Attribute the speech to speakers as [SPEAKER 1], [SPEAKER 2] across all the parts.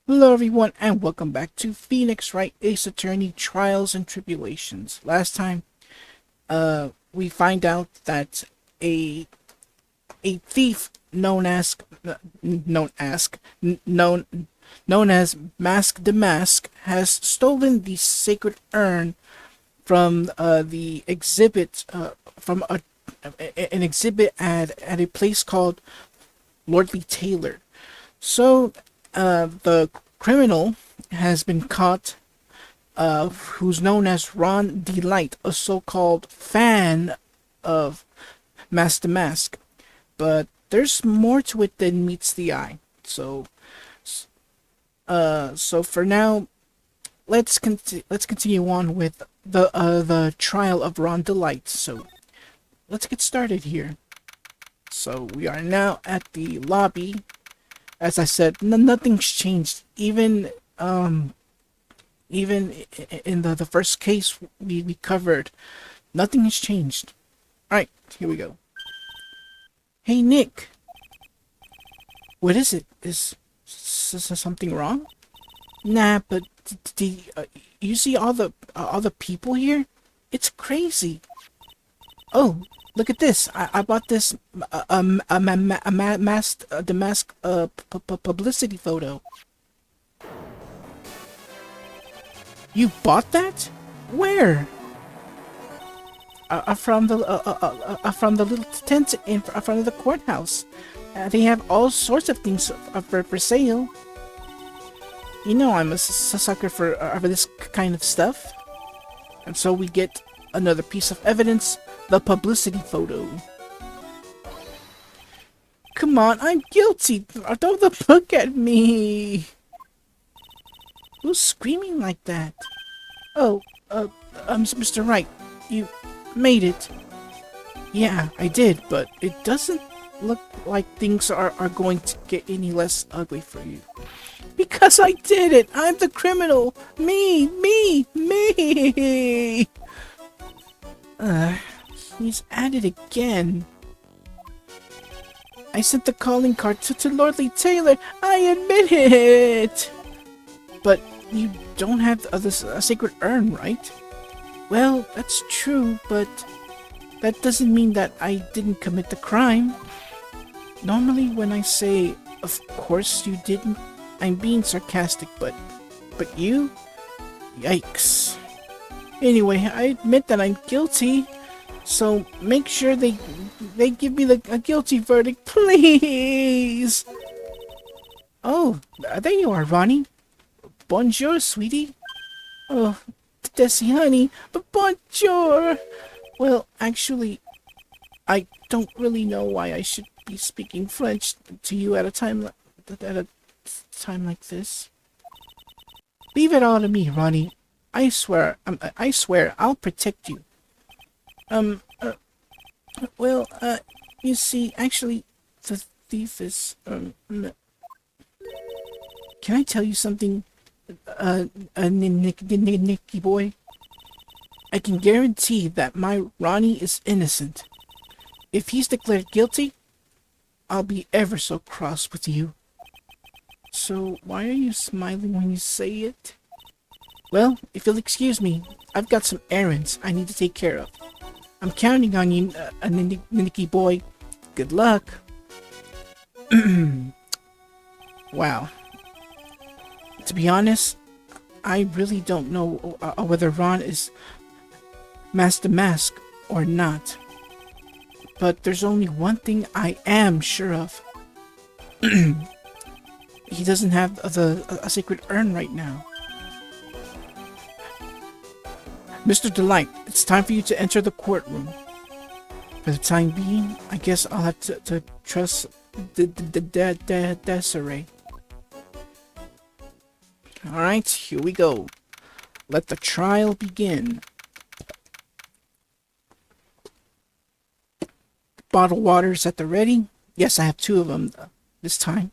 [SPEAKER 1] Hello everyone and welcome back to Phoenix Wright Ace Attorney Trials and Tribulations. Last time, we find out that a a thief known known as Mask the Mask has stolen the sacred urn from the exhibit from an exhibit at a place called Lordly Taylor. So, the criminal has been caught, who's known as Ron DeLite, a so-called fan of Mask the Mask. But there's more to it than meets the eye. So for now, let's continue on with the trial of Ron DeLite. So let's get started here. So we are now at the lobby. As I said, nothing's changed. Even in the first case we covered, nothing has changed. Alright, here we go. Hey Nick, what is it? Is something wrong? Nah, but you see all the people here? It's crazy. Oh, look at this. I bought this mask the mask publicity photo. You bought that? Where? From the little tent in front of the courthouse. They have all sorts of things for sale. You know I'm a sucker for this kind of stuff. And so we get another piece of evidence, the publicity photo. Come on, I'm guilty. Don't look at me. Who's screaming like that? Oh, Mr. Wright, you made it. Yeah, I did, but it doesn't look like things are going to get any less ugly for you. Because I did it! I'm the criminal! Me! He's at it again. I sent the calling card to Lordly Taylor! I admit it! But you don't have this sacred urn, right? Well, that's true, but that doesn't mean that I didn't commit the crime. Normally when I say, of course you didn't, I'm being sarcastic, but you? Yikes. Anyway, I admit that I'm guilty, so make sure they give me a guilty verdict, please! Oh, there you are, Ronnie. Bonjour, sweetie. Oh, Desi, honey, but bonjour! Well, actually, I don't really know why I should be speaking French to you at a time like this. Leave it all to me, Ronnie. I swear I'll protect you. Well, you see, actually, the thief is, can I tell you something, Nicky boy? I can guarantee that my Ronnie is innocent. If he's declared guilty, I'll be ever so cross with you. So, why are you smiling when you say it? Well, if you'll excuse me, I've got some errands I need to take care of. I'm counting on you, Nicky boy. Good luck. Wow. To be honest, I really don't know whether Ron is Mask the Mask or not. But there's only one thing I am sure of. He doesn't have a sacred urn right now. Mr. DeLite, it's time for you to enter the courtroom. For the time being, I guess I'll have to trust Desiree. Alright, here we go. Let the trial begin. Bottled waters at the ready. Yes, I have 2 of them this time.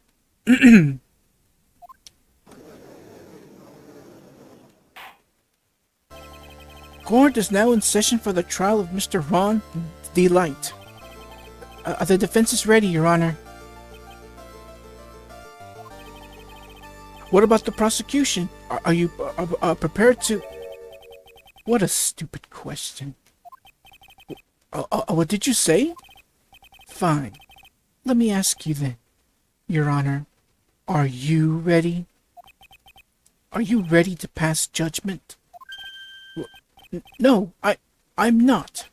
[SPEAKER 1] Court is now in session for the trial of Mr. Ron DeLite. The defense is ready, Your Honor. What about the prosecution? Are you prepared to... What a stupid question. What did you say? Fine. Let me ask you then, Your Honor. Are you ready? Are you ready to pass judgment? No, I'm not.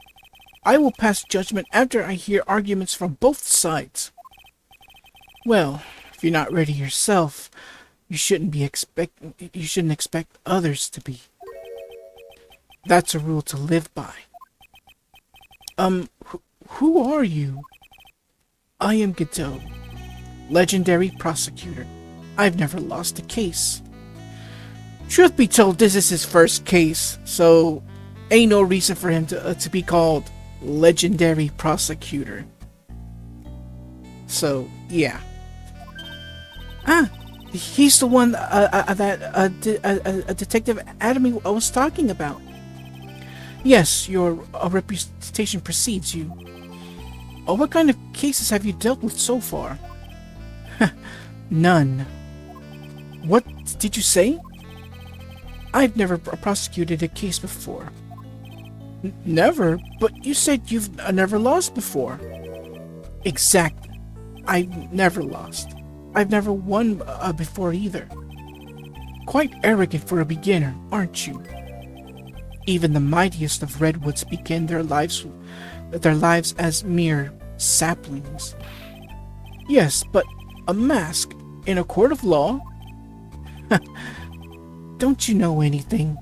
[SPEAKER 1] I will pass judgment after I hear arguments from both sides. Well, if you're not ready yourself, you shouldn't expect others to be. That's a rule to live by. Who are you? I am Godot, legendary prosecutor. I've never lost a case. Truth be told, this is his first case, so ain't no reason for him to be called legendary prosecutor. So, yeah. Ah, he's the one that Detective Adamy was talking about. Yes, your reputation precedes you. What kind of cases have you dealt with so far? None. What did you say? I've never prosecuted a case before. Never? But you said you've never lost before. Exactly. I've never lost. I've never won before either. Quite arrogant for a beginner, aren't you? Even the mightiest of redwoods begin their lives as mere saplings. Yes, but a mask in a court of law? Don't you know anything?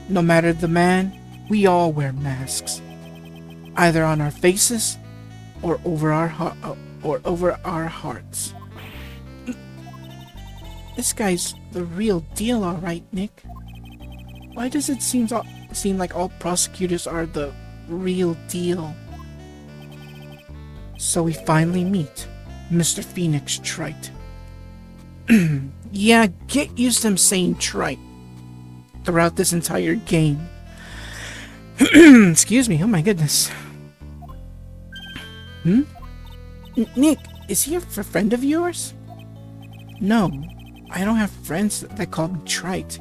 [SPEAKER 1] No matter the man, we all wear masks, either on our faces or over our hearts. This guy's the real deal, all right, Nick. Why does it seem like all prosecutors are the real deal? So we finally meet Mr. Phoenix Trite. Yeah, get used to him saying trite throughout this entire game. Excuse me, oh my goodness. Nick, is he a friend of yours? No, I don't have friends that call me Trite.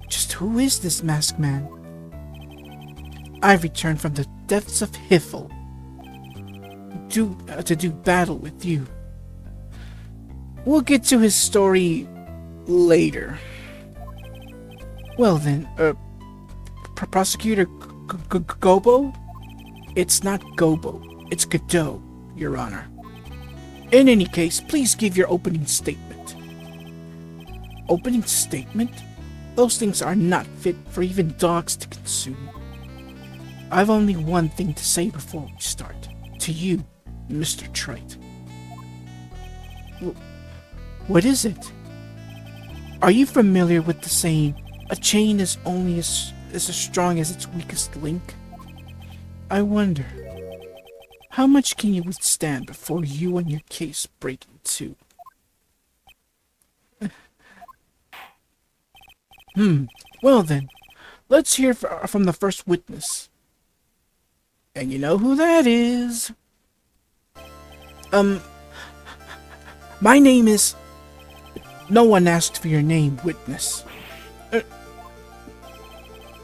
[SPEAKER 1] Just who is this masked man? I've returned from the depths of Hiffle to do battle with you. We'll get to his story later. Well then, Prosecutor Gobo? It's not Gobo, it's Godot, Your Honor. In any case, please give your opening statement. Opening statement? Those things are not fit for even dogs to consume. I've only one thing to say before we start. To you, Mr. Trite. What is it? Are you familiar with the saying, a chain is only as strong as its weakest link? I wonder, how much can you withstand before you and your case break in two? Well then, let's hear from the first witness. And you know who that is. My name is... No one asked for your name, witness. The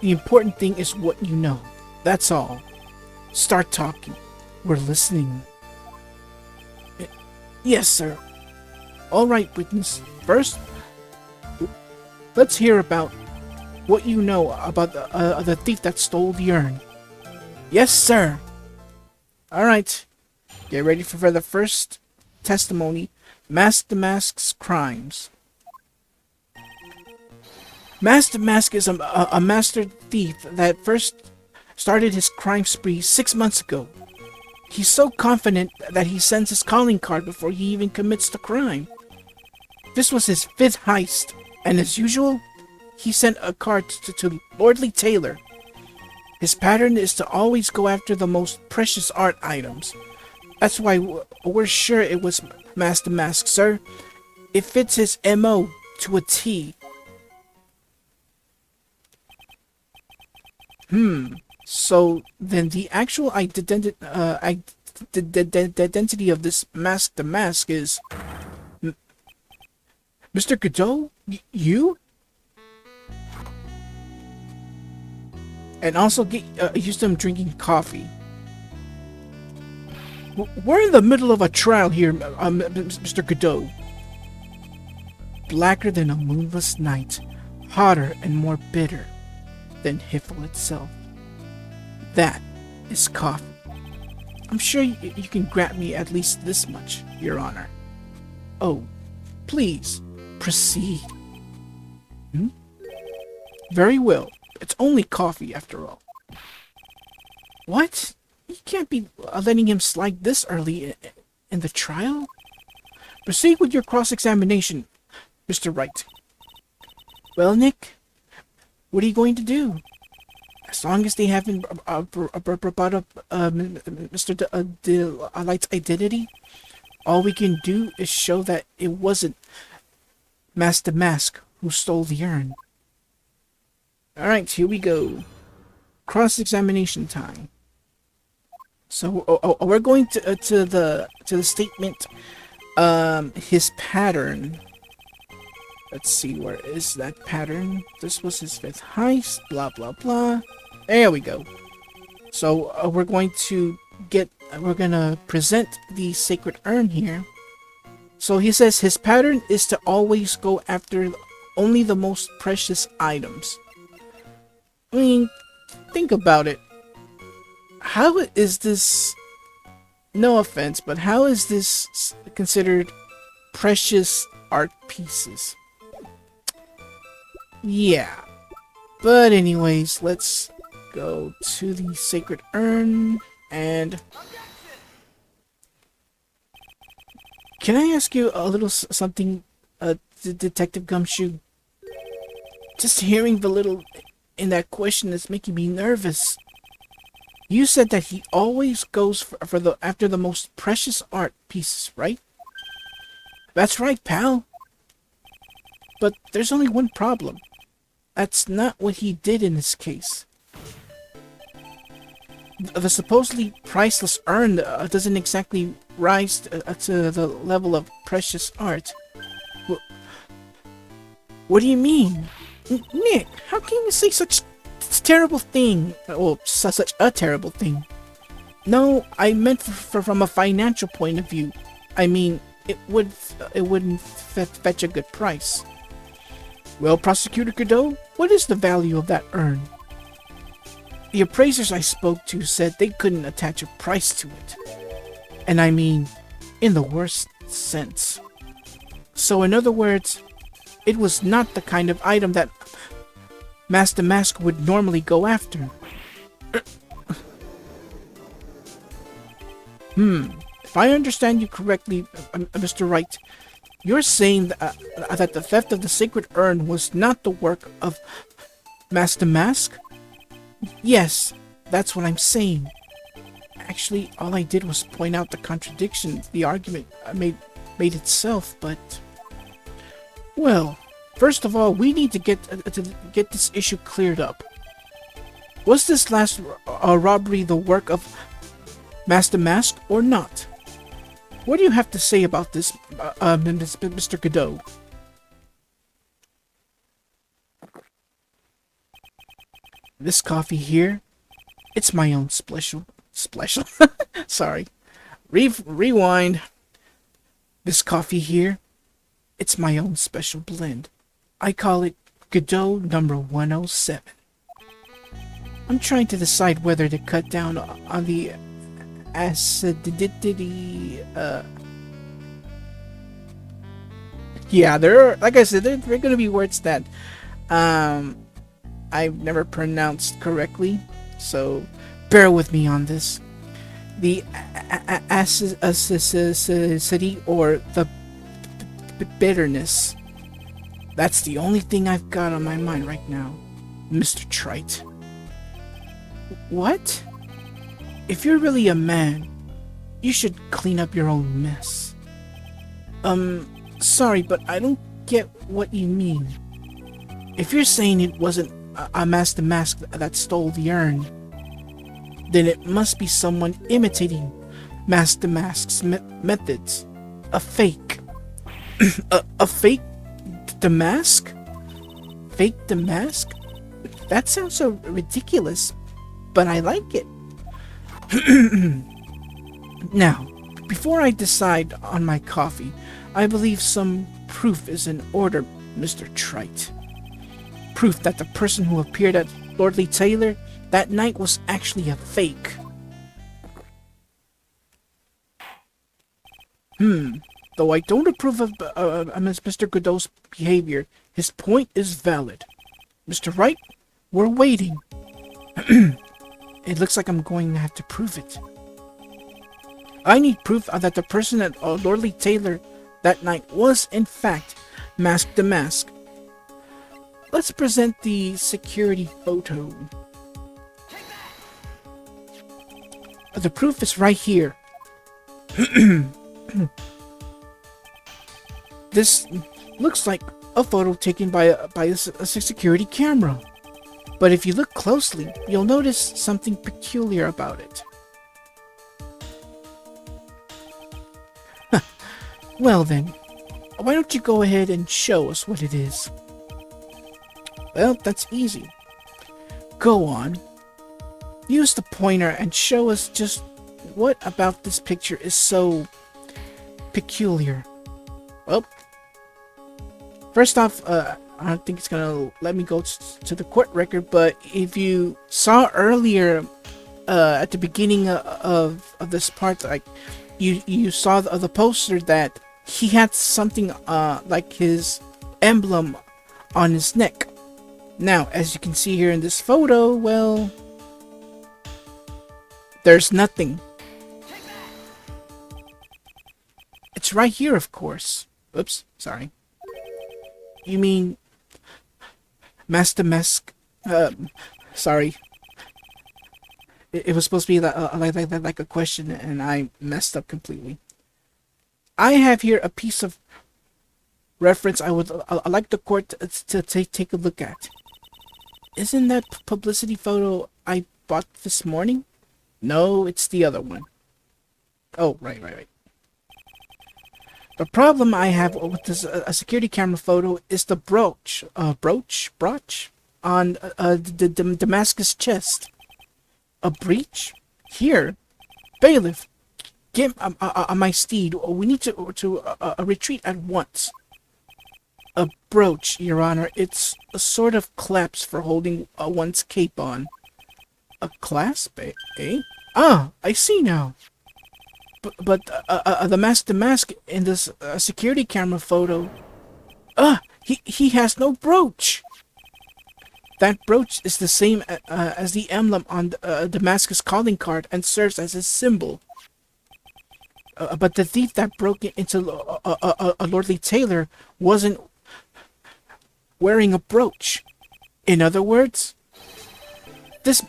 [SPEAKER 1] important thing is what you know. That's all. Start talking. We're listening. Yes, sir. All right, witness. First, let's hear about what you know about the thief that stole the urn. Yes, sir. All right. Get ready for the first testimony. Mask the Mask's crimes. Mask the Mask is a master thief that first started his crime spree 6 months ago. He's so confident that he sends his calling card before he even commits the crime. This was his 5th heist, and as usual, he sent a card to Lordly Taylor. His pattern is to always go after the most precious art items. That's why we're sure it was Mask the Mask, sir. It fits his MO to a T. So then the actual identity of this Mask the Mask is Mr. Godot? You? And also get used to him drinking coffee. We're in the middle of a trial here, Mr. Godot. Blacker than a moonless night, hotter and more bitter than Hiffle itself. That is coffee. I'm sure you can grant me at least this much, Your Honor. Oh, please, proceed. Very well. It's only coffee, after all. What? You can't be letting him slide this early in the trial? Proceed with your cross-examination, Mr. Wright. Well, Nick, what are you going to do? As long as they haven't brought up Mr. DeLite's identity, all we can do is show that it wasn't Master Mask who stole the urn. Alright, here we go. Cross-examination time. So we're going to the statement, his pattern. Let's see, where is that pattern? This was his 5th heist, blah blah blah. There we go. So we're gonna present the sacred urn here. So he says his pattern is to always go after only the most precious items. I mean, think about it. How is this, no offense, but how is this considered precious art pieces? Yeah. But anyways, let's go to the sacred urn and... Can I ask you a little something, Detective Gumshoe? Just hearing the little in that question is making me nervous. You said that he always goes after the most precious art pieces, right? That's right, pal. But there's only one problem. That's not what he did in this case. The supposedly priceless urn doesn't exactly rise to the level of precious art. What do you mean? Nick, how can you say such terrible thing? Well, such a terrible thing. No, I meant from a financial point of view. I mean, it wouldn't fetch a good price. Well, Prosecutor Godot, what is the value of that urn? The appraisers I spoke to said they couldn't attach a price to it. And I mean, in the worst sense. So in other words, it was not the kind of item that Master Mask would normally go after. If I understand you correctly, Mr. Wright, you're saying that the theft of the sacred urn was not the work of Master Mask? Yes, that's what I'm saying. Actually, all I did was point out the contradiction the argument made itself, but... Well, first of all, we need to get this issue cleared up. Was this last robbery the work of Master Mask or not? What do you have to say about this, Mr. Godot? This coffee here, it's my own special. Sorry. Rewind. This coffee here, it's my own special blend. I call it Godot number 107. I'm trying to decide whether to cut down on the acidity, yeah, like I said, there are gonna be words that, I've never pronounced correctly, so bear with me on this. The acidity or the bitterness. That's the only thing I've got on my mind right now, Mr. Trite. What? If you're really a man, you should clean up your own mess. Sorry, but I don't get what you mean. If you're saying it wasn't a Master Mask that stole the urn, then it must be someone imitating Master Mask's methods. A fake. a fake mask? Fake the mask? That sounds so ridiculous, but I like it. Now, before I decide on my coffee, I believe some proof is in order, Mr. Trite. Proof that the person who appeared at Lordly Taylor that night was actually a fake. Though I don't approve of Mr. Godot's behavior, his point is valid. Mr. Wright, we're waiting. It looks like I'm going to have to prove it. I need proof that the person at Lordly Taylor that night was, in fact, Mask the Mask. Let's present the security photo. The proof is right here. This looks like a photo taken by a security camera. But if you look closely, you'll notice something peculiar about it. Well then, why don't you go ahead and show us what it is? Well, that's easy. Go on. Use the pointer and show us just what about this picture is so peculiar. Well, first off, I don't think it's gonna let me go to the court record, but if you saw earlier at the beginning of this part, like you saw the poster that he had something like his emblem on his neck. Now, as you can see here in this photo, well, there's nothing. It's right here, of course. Oops, sorry. You mean Master Mask? Sorry. It was supposed to be like a question, and I messed up completely. I have here a piece of reference I'd like the court to take a look at. Isn't that publicity photo I bought this morning? No, it's the other one. Oh, right. The problem I have with this security camera photo is the brooch on the Damascus chest. A breach? Here? Bailiff, get on my steed. We need to retreat at once. A brooch, Your Honor. It's a sort of clasp for holding one's cape on. A clasp, eh? Ah, I see now. But the mask in this security camera photo, he has no brooch. That brooch is the same as the emblem on the Damascus calling card and serves as a symbol. But the thief that broke into a Lordly Taylor wasn't wearing a brooch. In other words, this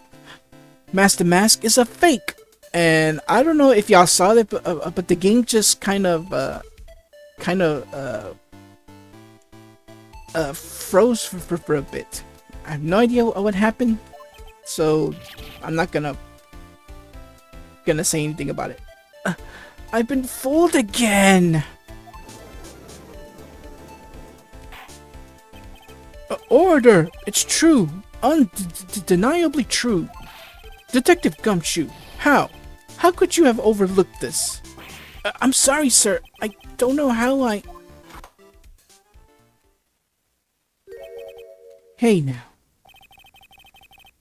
[SPEAKER 1] Master Mask is a fake. And I don't know if y'all saw that, but the game just kind of froze for a bit. I have no idea what happened, so I'm not gonna say anything about it. I've been fooled again. Order! It's true, undeniably true. Detective Gumshoe, how? How could you have overlooked this? I'm sorry, sir. I don't know how I... Hey, now.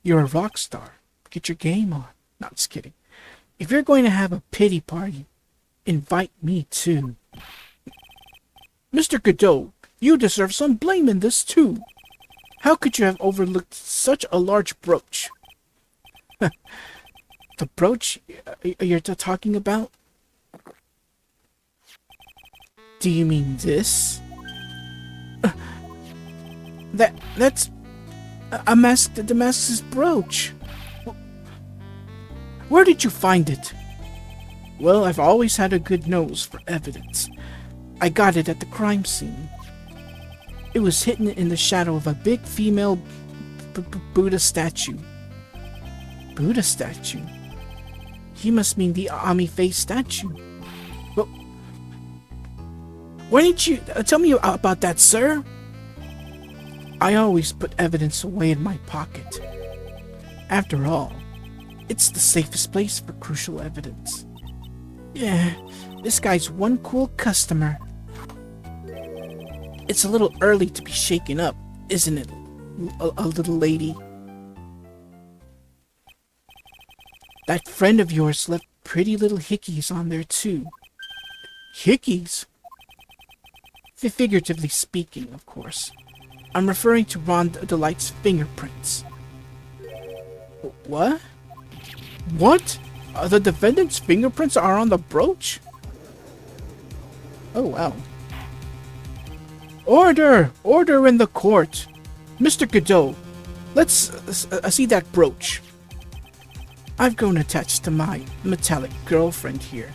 [SPEAKER 1] You're a rock star. Get your game on. No, just kidding. If you're going to have a pity party, invite me too. Mr. Godot, you deserve some blame in this too. How could you have overlooked such a large brooch? The brooch you're talking about? Do you mean this? That's a Damascus brooch. Where did you find it? Well, I've always had a good nose for evidence. I got it at the crime scene. It was hidden in the shadow of a big female Buddha statue. Buddha statue? He must mean the Ami face statue. But why didn't you tell me about that, sir? I always put evidence away in my pocket. After all, it's the safest place for crucial evidence. Yeah, this guy's one cool customer. It's a little early to be shaken up, isn't it, a little lady? That friend of yours left pretty little hickeys on there too. Hickeys? Figuratively speaking, of course. I'm referring to Ron DeLite's fingerprints. What? What? The defendant's fingerprints are on the brooch? Oh, wow. Order! Order in the court! Mr. Godot, let's see that brooch. I've grown attached to my metallic girlfriend here.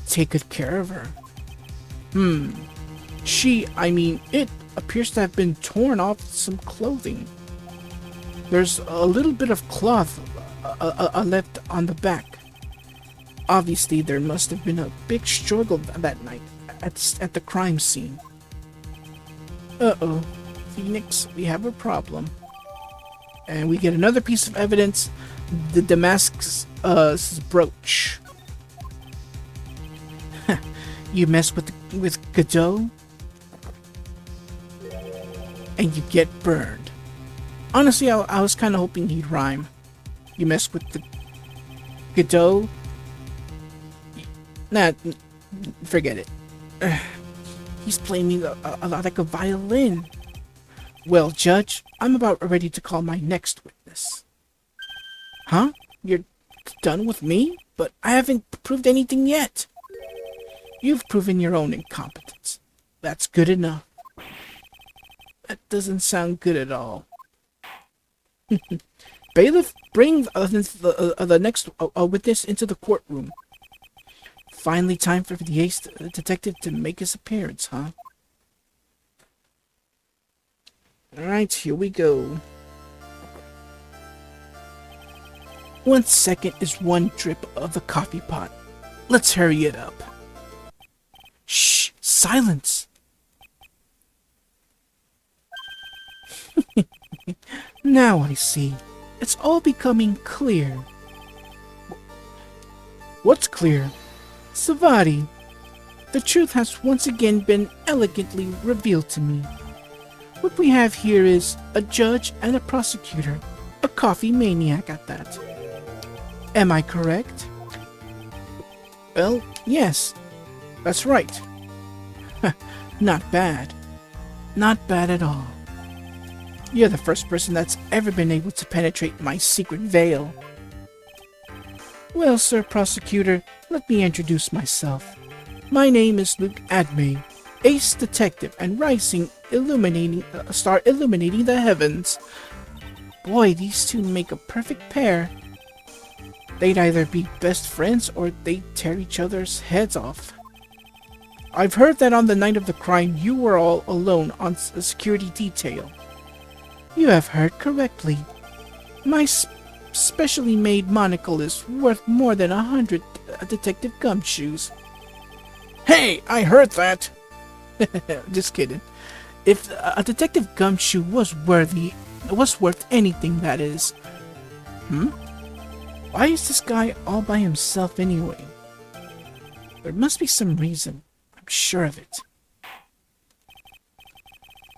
[SPEAKER 1] Take good care of her. It appears to have been torn off some clothing. There's a little bit of cloth left on the back. Obviously, there must have been a big struggle that night at the crime scene. Uh-oh, Phoenix, we have a problem. And we get another piece of evidence, the Damascus brooch. You mess with Godot, and you get burned. Honestly, I was kind of hoping he'd rhyme. You mess with the Godot. Nah, forget it. He's playing me a lot like a violin. Well, Judge, I'm about ready to call my next witness. Huh? You're done with me? But I haven't proved anything yet. You've proven your own incompetence. That's good enough. That doesn't sound good at all. Bailiff, bring the next witness into the courtroom. Finally time for the ace detective to make his appearance, huh? Alright, here we go. 1 second is 1 drip of the coffee pot. Let's hurry it up. Shh! Silence! Now I see. It's all becoming clear. What's clear? Savati, the truth has once again been elegantly revealed to me. What we have here is a judge and a prosecutor, a coffee maniac at that. Am I correct? Well, yes, that's right. Not bad. Not bad at all. You're the first person that's ever been able to penetrate my secret veil. Well, Sir Prosecutor, let me introduce myself. My name is Luke Adme, ace detective and rising star illuminating the heavens. Boy, these two make a perfect pair. They'd either be best friends or they'd tear each other's heads off. I've heard that on the night of the crime you were all alone on a security detail. You have heard correctly. My specially made monocle is worth more than 100 Detective Gumshoes. Hey, I heard that! Just kidding. If a Detective Gumshoe was worth anything, that is. Why is this guy all by himself anyway? There must be some reason. I'm sure of it.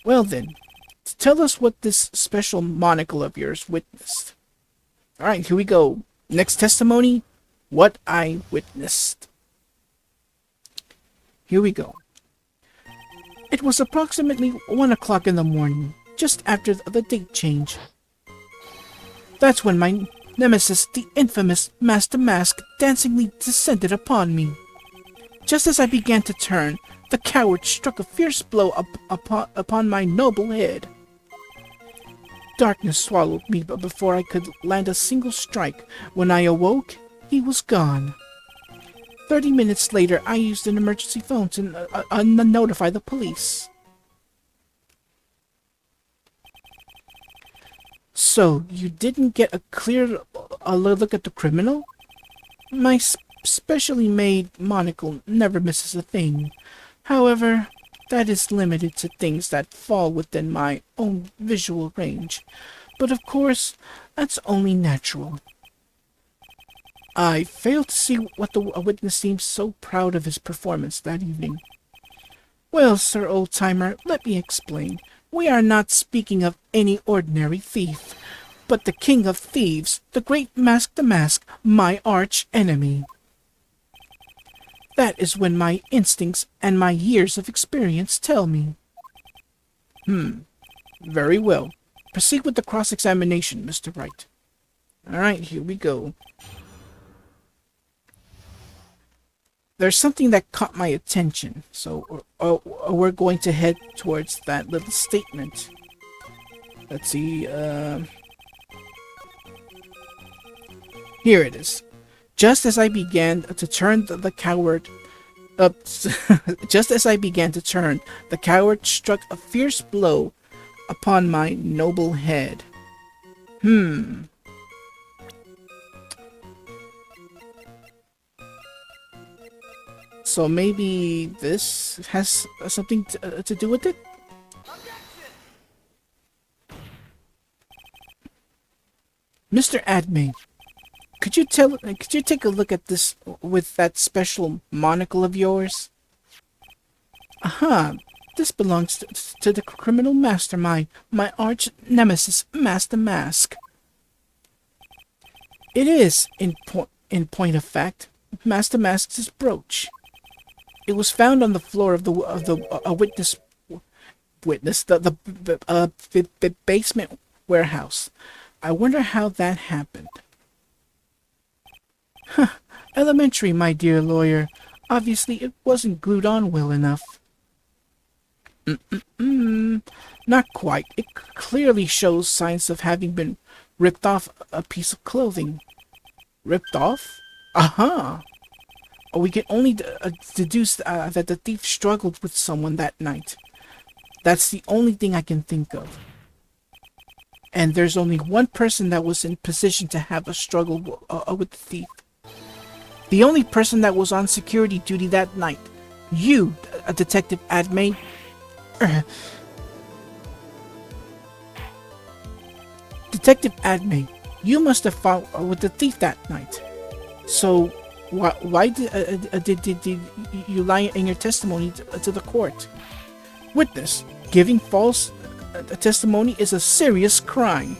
[SPEAKER 1] Well then, tell us what this special monocle of yours witnessed. Alright, here we go. Next testimony, what I witnessed. Here we go. It was approximately 1 o'clock in the morning, just after the date change. That's when my nemesis, the infamous Master Mask, dancingly descended upon me. Just as I began to turn, the coward struck a fierce blow upon my noble head. Darkness swallowed me before I could land a single strike. When I awoke, he was gone. 30 minutes later, I used an emergency phone to notify the police. So, you didn't get a clear look at the criminal? My specially made monocle never misses a thing. However, that is limited to things that fall within my own visual range. But of course, that's only natural. I fail to see what the witness seems so proud of his performance that evening. Well, Sir Old-Timer, let me explain. We are not speaking of any ordinary thief, but the king of thieves, the great Mask the Mask, my arch enemy. That is when my instincts and my years of experience tell me. Very well. Proceed with the cross-examination, Mr. Wright. Alright, here we go. There's something that caught my attention, so we're going to head towards that little statement. Let's see, here it is. Just as I began to turn the coward up, just as I began to turn, the coward struck a fierce blow upon my noble head. So maybe this has something to do with it? Mr. Adme, could you take a look at this with that special monocle of yours? Aha, this belongs to the criminal mastermind, my arch nemesis, Master Mask. It is, in point of fact, Master Mask's brooch. It was found on the floor of the basement warehouse. I wonder how that happened. Elementary, my dear lawyer. Obviously, it wasn't glued on well enough. Not quite. It clearly shows signs of having been ripped off a piece of clothing. Ripped off? Aha! We can only deduce that the thief struggled with someone that night. That's the only thing I can think of. And there's only one person that was in position to have a struggle with the thief. The only person that was on security duty that night. You, Detective Adme. Detective Adme, you must have fought with the thief that night. So, why did you lie in your testimony to the court? Witness, giving false testimony is a serious crime.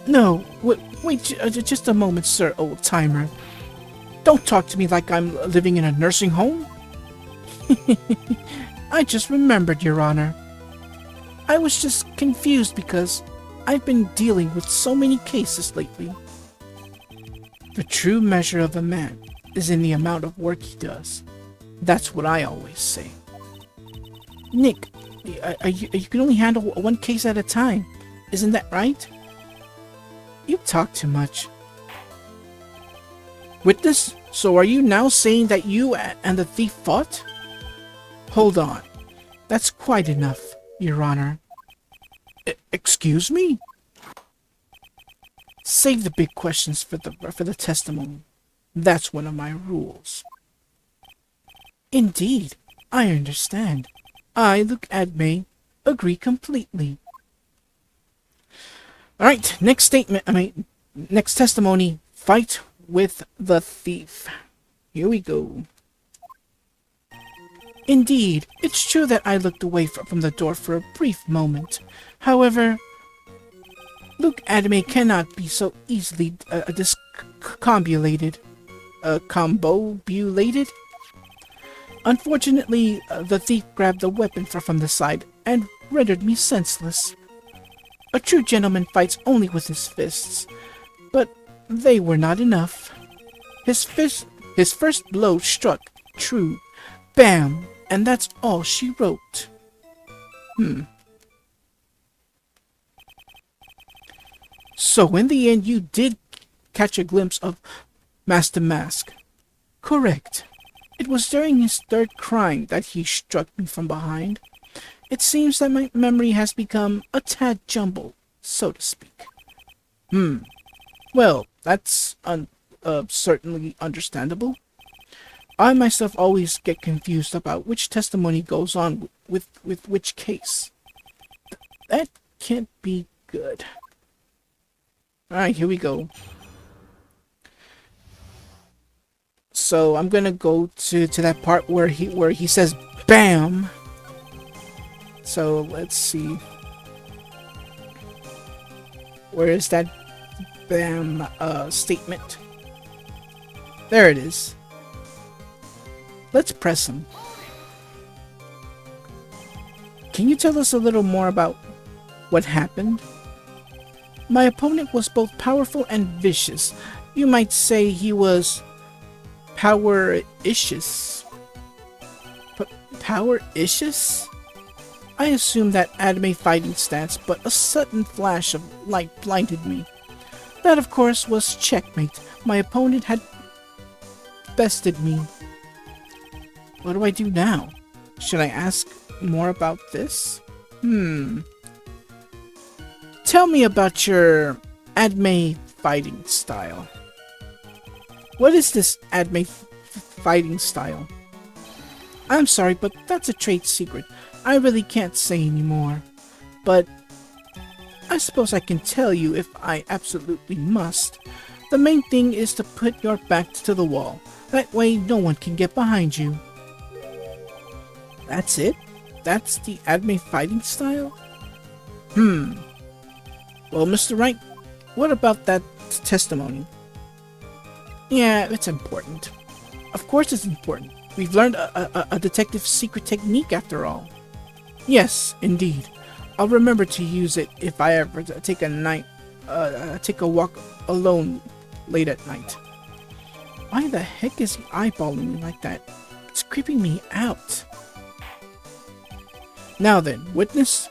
[SPEAKER 1] No, wait just a moment, Sir Old-Timer. Don't talk to me like I'm living in a nursing home. I just remembered, Your Honor. I was just confused because I've been dealing with so many cases lately. The true measure of a man is in the amount of work he does. That's what I always say. Nick, you can only handle one case at a time. Isn't that right? You talk too much. Witness, so are you now saying that you and the thief fought? Hold on. That's quite enough, Your Honor. Excuse me? Save the big questions for the testimony. That's one of my rules. Indeed, I understand. I, Luke Adme, agree completely. Alright, next testimony. Fight with the thief. Here we go. Indeed, it's true that I looked away from the door for a brief moment. However, Luke Adme cannot be so easily discombobulated. Combobulated? Unfortunately, the thief grabbed the weapon from the side and rendered me senseless. A true gentleman fights only with his fists, but they were not enough. His first blow struck true. Bam! And that's all she wrote. So in the end, you did catch a glimpse of Master Mask. Correct. It was during his third crime that he struck me from behind. It seems that my memory has become a tad jumbled, so to speak. Well, that's certainly understandable. I myself always get confused about which testimony goes on with which case. That can't be good. Alright, here we go. So I'm gonna go to that part where he says BAM. So let's see. Where is that BAM statement? There it is. Let's press him. Can you tell us a little more about what happened? My opponent was both powerful and vicious. You might say he was power-icious. Power-icious? I assumed that anime fighting stance, but a sudden flash of light blinded me. That, of course, was checkmate. My opponent had bested me. What do I do now? Should I ask more about this? Tell me about your anime fighting style. What is this anime fighting style? I'm sorry, but that's a trade secret. I really can't say anymore. But I suppose I can tell you if I absolutely must. The main thing is to put your back to the wall. That way no one can get behind you. That's it? That's the anime fighting style? Well, Mr. Wright, what about that testimony? Yeah, it's important. Of course it's important. We've learned a detective's secret technique after all. Yes, indeed. I'll remember to use it if I ever take a walk alone late at night. Why the heck is he eyeballing me like that? It's creeping me out. Now then, witness,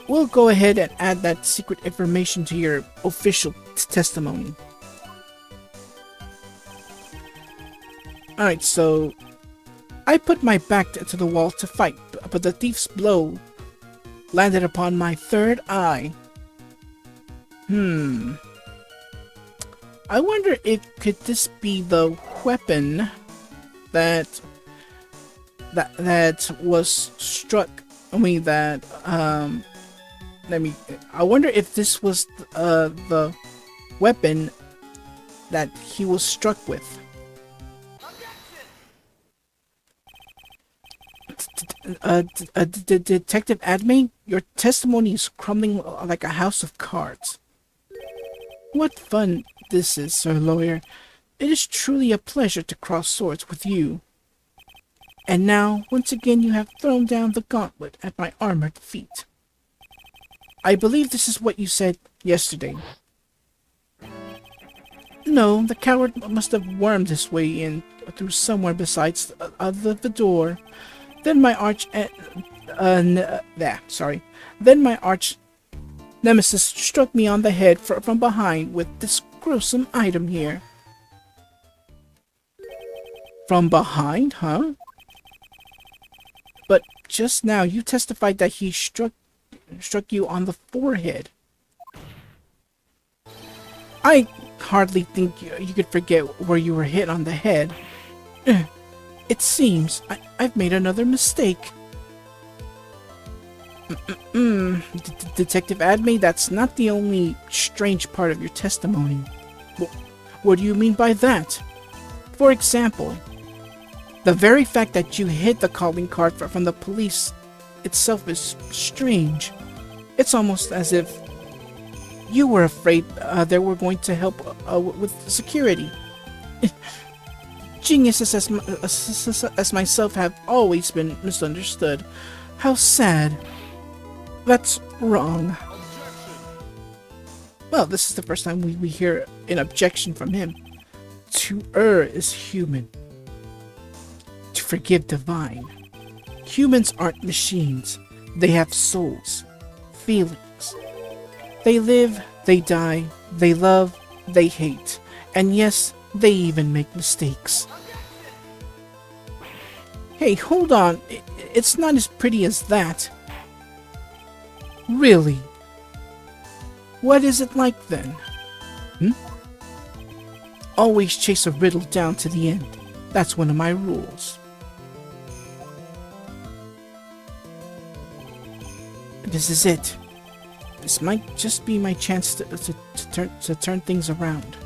[SPEAKER 1] we'll go ahead and add that secret information to your official testimony. Alright, so I put my back to the wall to fight, but the thief's blow landed upon my third eye. I wonder if could this be the weapon that was struck. I wonder if this was the weapon that he was struck with. Detective Adme, your testimony is crumbling like a house of cards. What fun this is, Sir Lawyer. It is truly a pleasure to cross swords with you. And now, once again, you have thrown down the gauntlet at my armored feet. I believe this is what you said yesterday. No, the coward must have wormed his way in through somewhere besides the door. Then my arch nemesis struck me on the head from behind with this gruesome item here. From behind, huh? But just now you testified that he struck you on the forehead. I hardly think you could forget where you were hit on the head. It seems I've made another mistake. Detective Adme, that's not the only strange part of your testimony. What do you mean by that? For example, the very fact that you hid the calling card from the police itself is strange. It's almost as if you were afraid they were going to help with security. Geniuses as myself have always been misunderstood. How sad. That's wrong. Well, this is the first time we hear an objection from him. To err is human. To forgive divine. Humans aren't machines. They have souls. Feelings. They live, they die, they love, they hate. And yes, they even make mistakes. Hey, hold on. It's not as pretty as that. Really? What is it like then? Always chase a riddle down to the end. That's one of my rules. This is it. This might just be my chance to turn things around.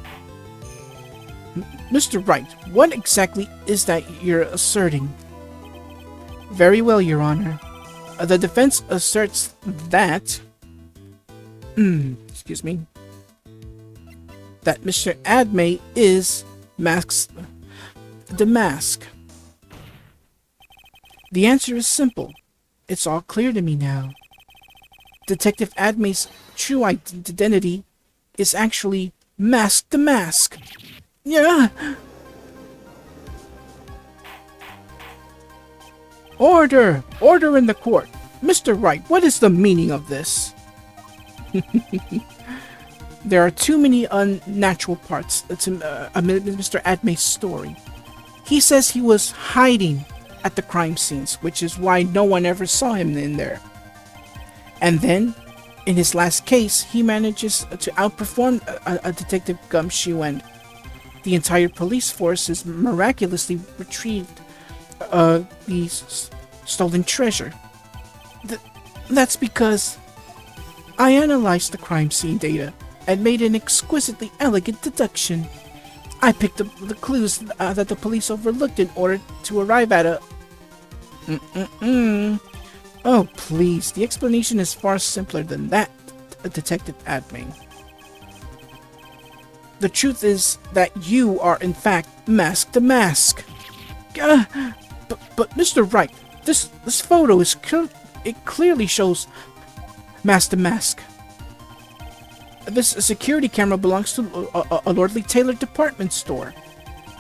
[SPEAKER 1] Mr. Wright, what exactly is that you're asserting? Very well, Your Honor. The defense asserts that... excuse me. That Mr. Adme is the mask. The answer is simple. It's all clear to me now. Detective Adme's true identity is actually Mask the Mask. Yeah. Order! Order in the court! Mr. Wright, what is the meaning of this? There are too many unnatural parts to Mr. Adme's story. He says he was hiding at the crime scenes, which is why no one ever saw him in there. And then, in his last case, he manages to outperform a Detective Gumshoe, and the entire police force has miraculously retrieved the stolen treasure. That's because I analyzed the crime scene data and made an exquisitely elegant deduction. I picked up the clues that the police overlooked in order to arrive at a... Oh, please, the explanation is far simpler than that, Detective Adme. The truth is that you are, in fact, Mask the Mask. But Mr. Wright, this photo is it clearly shows Mask the Mask. This security camera belongs to a Lordly Taylor department store.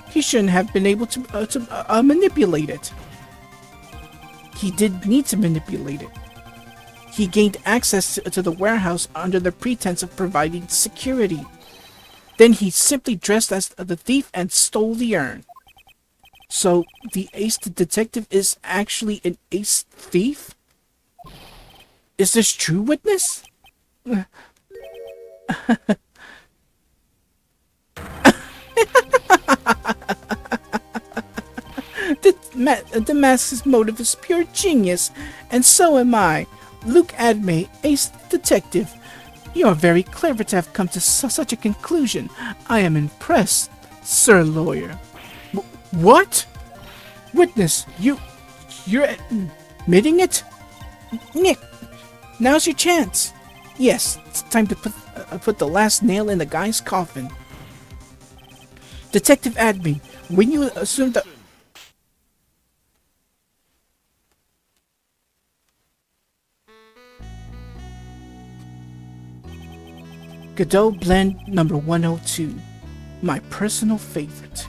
[SPEAKER 1] He shouldn't have been able to manipulate it. He did need to manipulate it. He gained access to the warehouse under the pretense of providing security. Then he simply dressed as the thief and stole the urn. So, the ace detective is actually an ace thief? Is this true, witness? The mask's motive is pure genius, and so am I. Luke Adme, ace detective. You are very clever to have come to such a conclusion. I am impressed, Sir Lawyer. What? Witness, you're admitting it? Nick, now's your chance. Yes, it's time to put the last nail in the guy's coffin. Detective Adme, when you assume that... Godot Blend number 102. My personal favorite.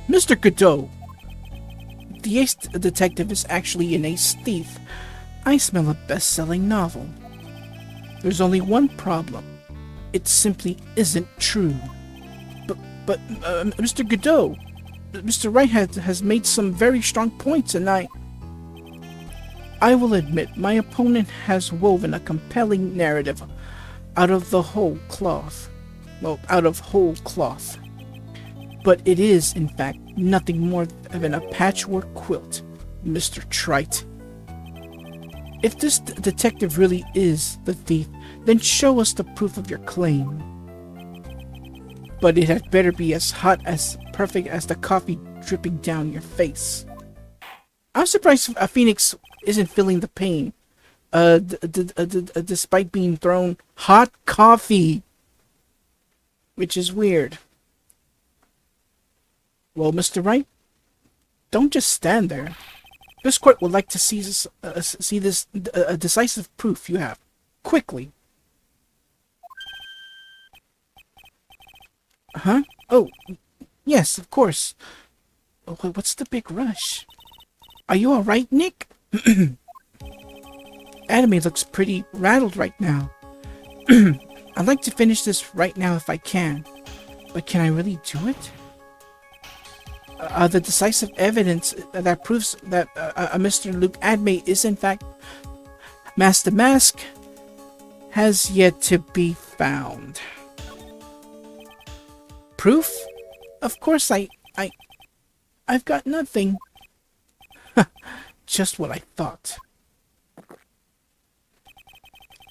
[SPEAKER 1] Mr. Godot, the ace detective is actually an ace thief. I smell a best-selling novel. There's only one problem. It simply isn't true. But Mr. Godot, Mr. Wright has made some very strong points, and I will admit my opponent has woven a compelling narrative out of whole cloth. But it is, in fact, nothing more than a patchwork quilt, Mr. Trite. If this detective really is the thief, then show us the proof of your claim. But it had better be as hot as perfect as the coffee dripping down your face. I'm surprised Phoenix isn't feeling the pain, despite being thrown hot coffee, which is weird. Well, Mr. Wright, don't just stand there. This court would like to see this decisive proof you have, quickly. Huh? Oh, yes, of course. What's the big rush? Are you alright, Nick? Anime looks pretty rattled right now. I'd like to finish this right now if I can. But can I really do it? The decisive evidence that proves that Mr. Luke Adme is in fact Mask the Mask has yet to be found. Proof? Of course I've got nothing. Just what I thought.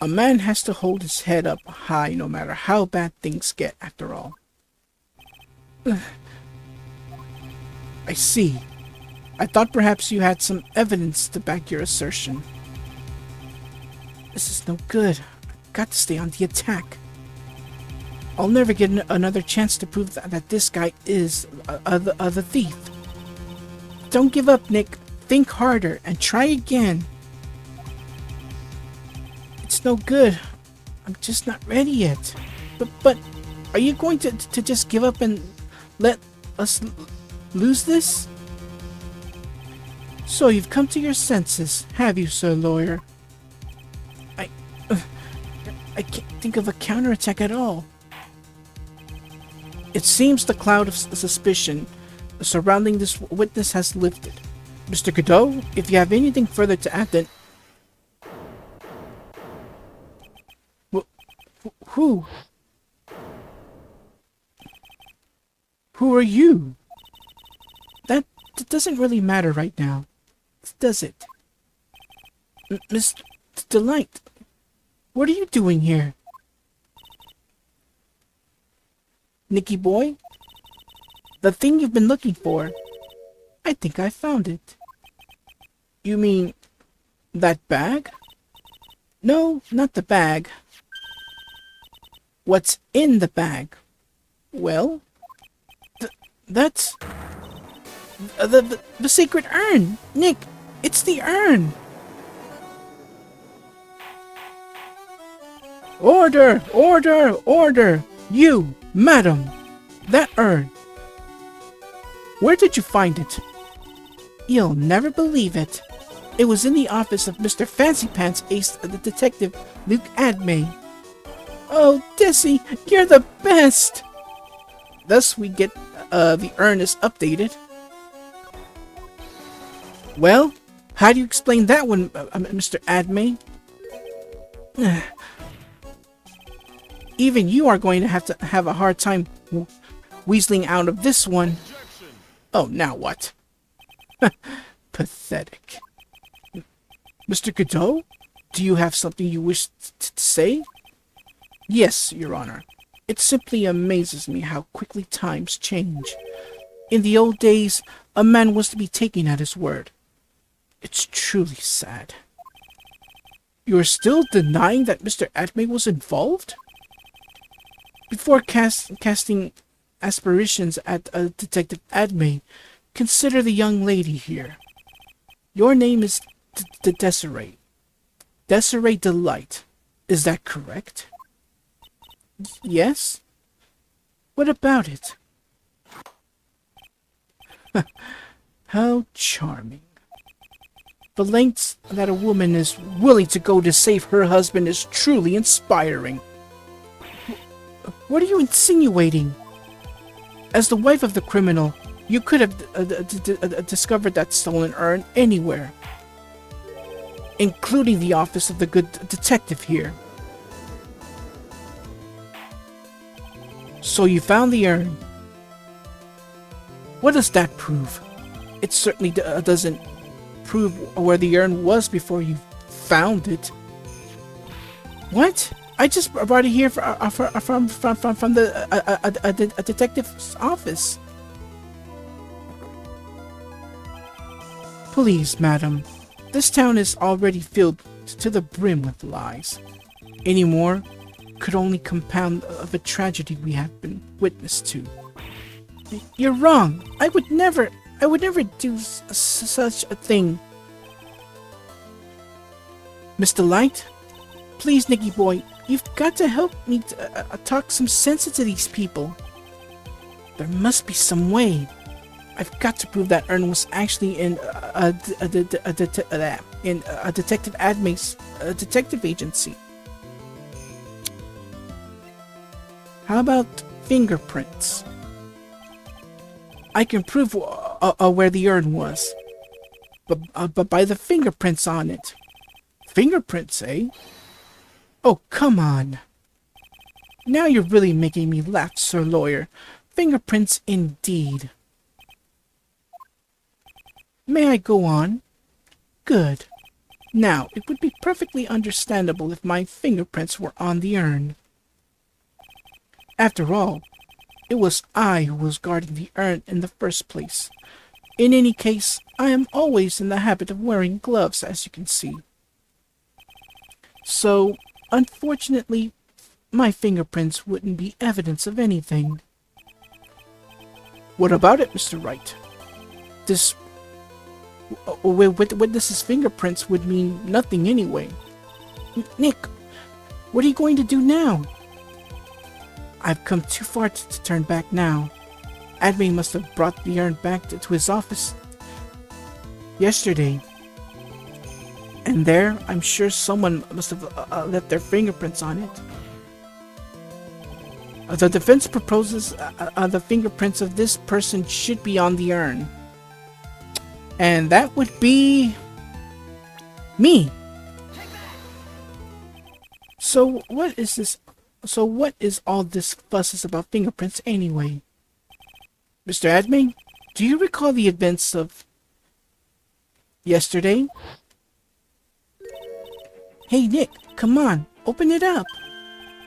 [SPEAKER 1] A man has to hold his head up high no matter how bad things get, after all. I see. I thought perhaps you had some evidence to back your assertion. This is no good. I've got to stay on the attack. I'll never get another chance to prove that this guy is the thief. Don't give up, Nick. Think harder and try again. It's no good. I'm just not ready yet. But are you going to just give up and let us lose this? So you've come to your senses, have you, Sir Lawyer? I can't think of a counterattack at all. It seems the cloud of suspicion surrounding this witness has lifted. Mr. Godot, if you have anything further to add, then... Who? Who are you? That doesn't really matter right now, does it? Mr. DeLite, what are you doing here? Nicky boy? The thing you've been looking for. I think I found it. You mean that bag? No, not the bag. What's in the bag? Well, that's the secret urn. Nick, it's the urn. Order! Order! Order! You, madam! That urn! Where did you find it? You'll never believe it. It was in the office of Mr. Fancy Pants Ace, the detective Luke Admay. Oh, Desi, you're the best! Thus we get the urn is updated. Well, how do you explain that one, Mr. Admay? Even you are going to have a hard time weaseling out of this one. Oh, now what? Pathetic. Mr. Godot, do you have something you wish to say? Yes, Your Honor. It simply amazes me how quickly times change. In the old days, a man was to be taken at his word. It's truly sad. You're still denying that Mr. Admay was involved? Before casting aspirations at Detective Admay, consider the young lady here. Your name is Desiree. Desiree DeLite. Is that correct? Yes? What about it? How charming. The lengths that a woman is willing to go to save her husband is truly inspiring. What are you insinuating? As the wife of the criminal, you could have discovered that stolen urn anywhere, including the office of the good detective here. So you found the urn. What does that prove? It certainly doesn't prove where the urn was before you found it. What? I just brought it here from the detective's office. Please, madam. This town is already filled to the brim with lies. Any more could only compound the tragedy we have been witness to. You're wrong. I would never do such a thing. Mr. Light, please, Nicky boy, you've got to help me talk some sense into these people. There must be some way. I've got to prove that urn was actually in Detective Admay's detective agency. How about fingerprints? I can prove where the urn was, but by the fingerprints on it. Fingerprints, eh? Oh, come on. Now you're really making me laugh, Sir Lawyer. Fingerprints indeed. May I go on? Good. Now, it would be perfectly understandable if my fingerprints were on the urn. After all, it was I who was guarding the urn in the first place. In any case, I am always in the habit of wearing gloves, as you can see. So, unfortunately, my fingerprints wouldn't be evidence of anything. What about it, Mr. Wright? This witness's fingerprints would mean nothing anyway. Nick, what are you going to do now? I've come too far to turn back now. Admin must have brought the urn back to his office yesterday. And there, I'm sure someone must have left their fingerprints on it. The defense proposes the fingerprints of this person should be on the urn. And that would be me. So what is this? So what is all this fuss about fingerprints anyway? Mr. Admin, do you recall the events of yesterday? Hey Nick, come on, open it up.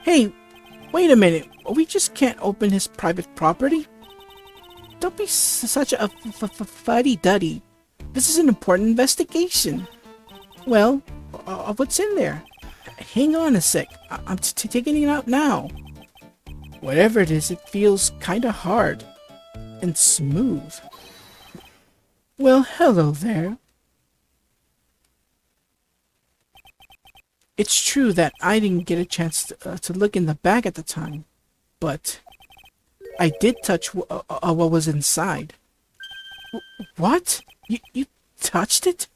[SPEAKER 1] Hey, wait a minute, we just can't open his private property. Don't be such a fuddy-duddy. This is an important investigation. Well, what's in there? Hang on a sec. I'm taking it out now. Whatever it is, it feels kinda hard. And smooth. Well, hello there. It's true that I didn't get a chance to look in the bag at the time. But I did touch what was inside. What? You touched it?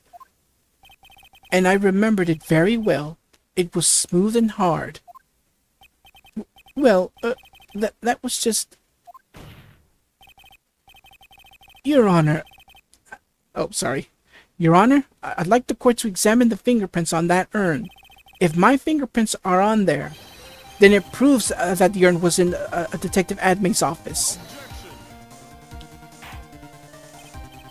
[SPEAKER 1] And I remembered it very well. It was smooth and hard. Well, that was just... Your Honor... Oh, sorry. Your Honor, I'd like the court to examine the fingerprints on that urn. If my fingerprints are on there, then it proves that the urn was in Detective Admay's office.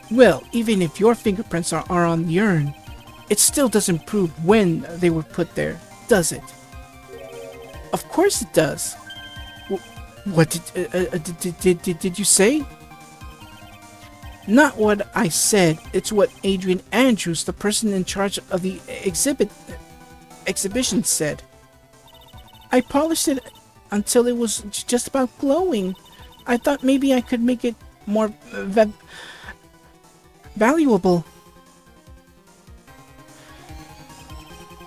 [SPEAKER 1] Well, even if your fingerprints are on the urn, it still doesn't prove when they were put there, does it? Of course it does. What did you say? Not what I said, it's what Adrian Andrews, the person in charge of the exhibition, said. I polished it until it was just about glowing. I thought maybe I could make it more valuable.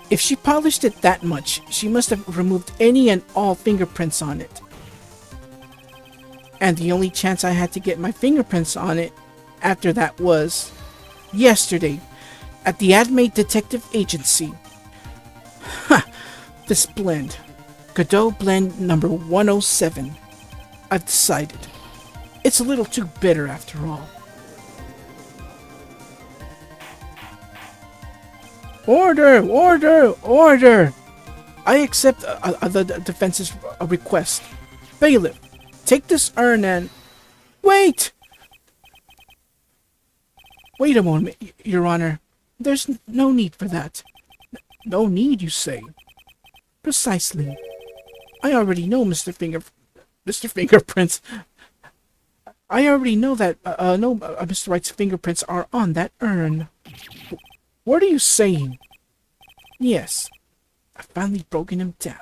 [SPEAKER 1] If she polished it that much, she must have removed any and all fingerprints on it. And the only chance I had to get my fingerprints on it after that was yesterday at the Admay Detective Agency. Ha! This blend. Godot blend number 107. I've decided. It's a little too bitter after all. Order! Order! Order! I accept the defense's request. Bailiff, take this urn and... Wait! Wait a moment, Your Honor. There's no need for that. No need, you say? Precisely. I already know, Mr. Fingerprints. I already know that, Mr. Wright's fingerprints are on that urn. What are you saying? Yes, I've finally broken him down.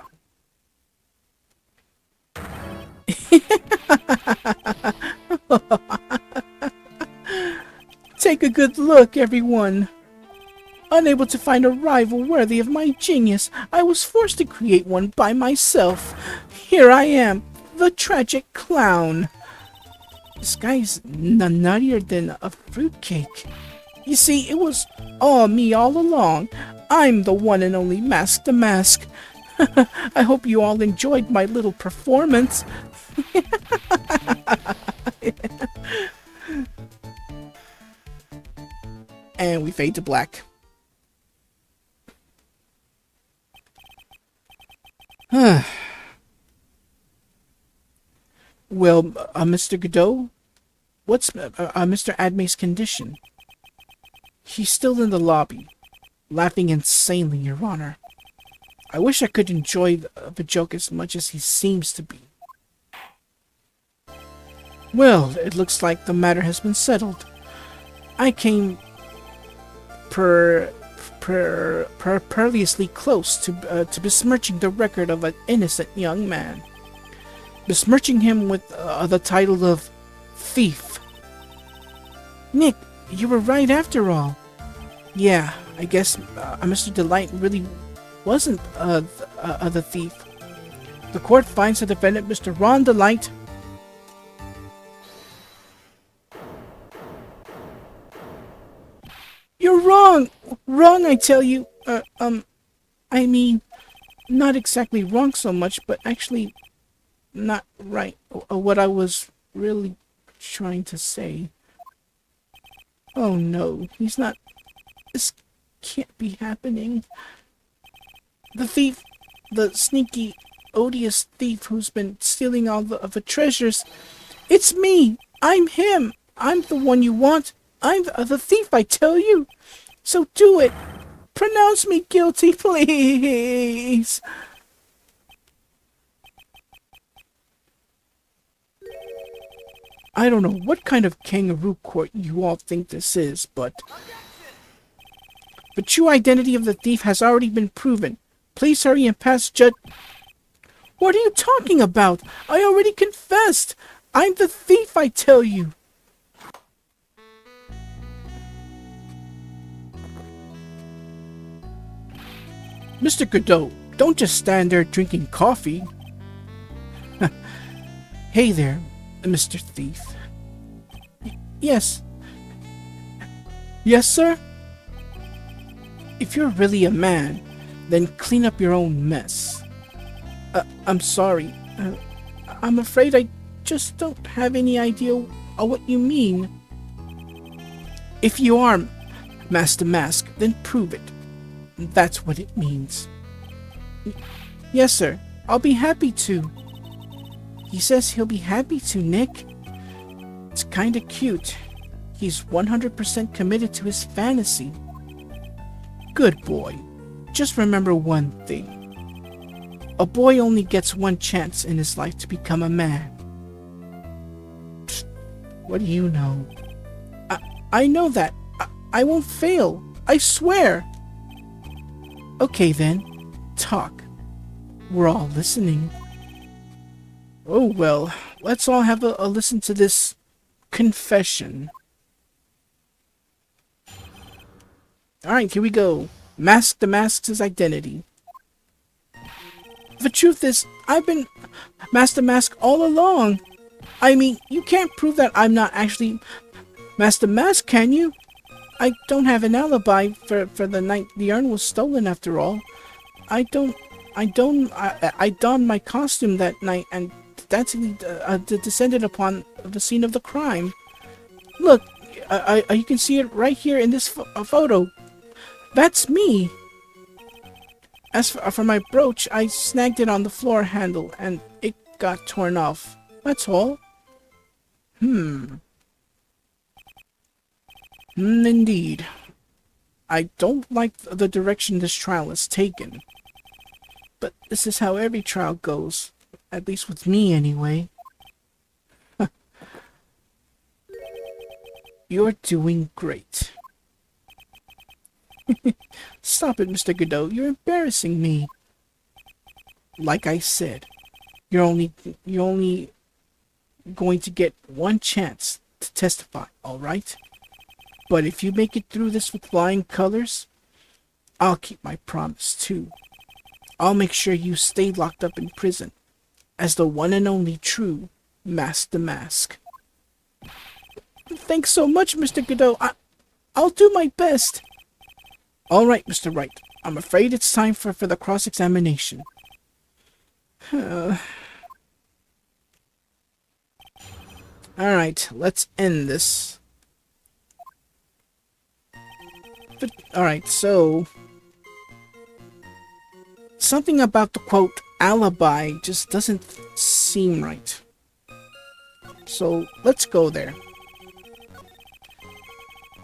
[SPEAKER 1] Take a good look, everyone. Unable to find a rival worthy of my genius, I was forced to create one by myself. Here I am, the tragic clown. This guy's nuttier than a fruitcake. You see, it was all me all along. I'm the one and only Mask the Mask. I hope you all enjoyed my little performance. And we fade to black. Well, Mr. Godot, what's Mr. Adme's condition? He's still in the lobby, laughing insanely, Your Honor. I wish I could enjoy the joke as much as he seems to be. Well, it looks like the matter has been settled. I came perilously close to besmirching the record of an innocent young man. Besmirching him with the title of thief. Nick, you were right after all. Yeah, I guess Mr. DeLite really wasn't the thief. The court finds the defendant, Mr. Ron DeLite. You're wrong! Wrong, I tell you. I mean, not exactly wrong so much, but actually not right. What I was really trying to say. Oh no, he's not. This can't be happening. The thief, the sneaky, odious thief who's been stealing all of the treasures. It's me! I'm him! I'm the one you want! I'm the thief, I tell you! So do it! Pronounce me guilty, please! I don't know what kind of kangaroo court you all think this is, but the true identity of the thief has already been proven. Please hurry and pass judge... What are you talking about? I already confessed! I'm the thief, I tell you! Mr. Godot, don't just stand there drinking coffee. Hey there, Mr. Thief. Yes. Yes, sir? If you're really a man, then clean up your own mess. I'm sorry. I'm afraid I just don't have any idea what you mean. If you are Master Mask, then prove it. That's what it means. Yes, sir. I'll be happy to. He says he'll be happy to, Nick. It's kinda cute. He's 100% committed to his fantasy. Good boy. Just remember one thing. A boy only gets one chance in his life to become a man. Psst, what do you know? I know that. I won't fail. I swear. Okay then. Talk. We're all listening. Oh well, let's all have a listen to this confession. Alright, here we go. Mask the Mask's identity. The truth is, I've been Master Mask all along. I mean, you can't prove that I'm not actually Master Mask, can you? I don't have an alibi for the night the urn was stolen after all. I donned my costume that night and that's descended upon the scene of the crime. Look, you can see it right here in this photo. That's me. As for my brooch, I snagged it on the floor handle and it got torn off. That's all. Indeed. I don't like the direction this trial has taken. But this is how every trial goes. At least with me, anyway. You're doing great. Stop it, Mr. Godot. You're embarrassing me. Like I said, you're only going to get one chance to testify, alright? But if you make it through this with flying colors, I'll keep my promise too. I'll make sure you stay locked up in prison as the one and only true Master Mask. Thanks so much, Mr. Godot. I'll do my best. Alright, Mr. Wright. I'm afraid it's time for the cross-examination. Alright, let's end this. Alright, so... something about the quote, alibi just doesn't seem right. So let's go there.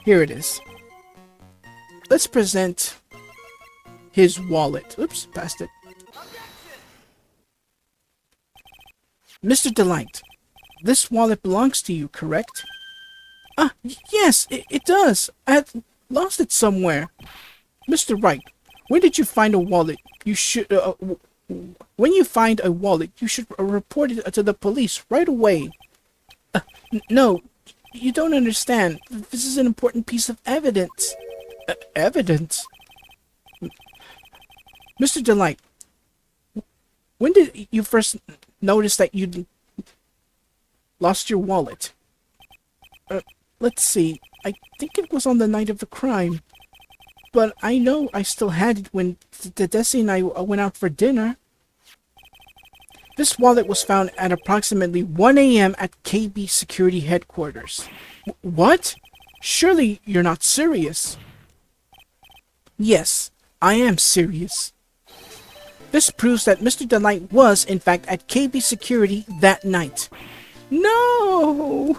[SPEAKER 1] Here it is. Let's present his wallet. Oops, passed it. Mr. DeLite, this wallet belongs to you, correct? Ah, yes, it does. I had lost it somewhere. Mr. Wright, when did you find a wallet? You should, when you find a wallet, you should report it to the police right away. No, you don't understand. This is an important piece of evidence. Evidence? Mr. DeLite, when did you first notice that you lost your wallet? Let's see. I think it was on the night of the crime. But I know I still had it when Desi and I went out for dinner. This wallet was found at approximately 1 a.m. at KB Security Headquarters. What? Surely you're not serious. Yes, I am serious. This proves that Mr. DeLite was, in fact, at KB Security that night. No!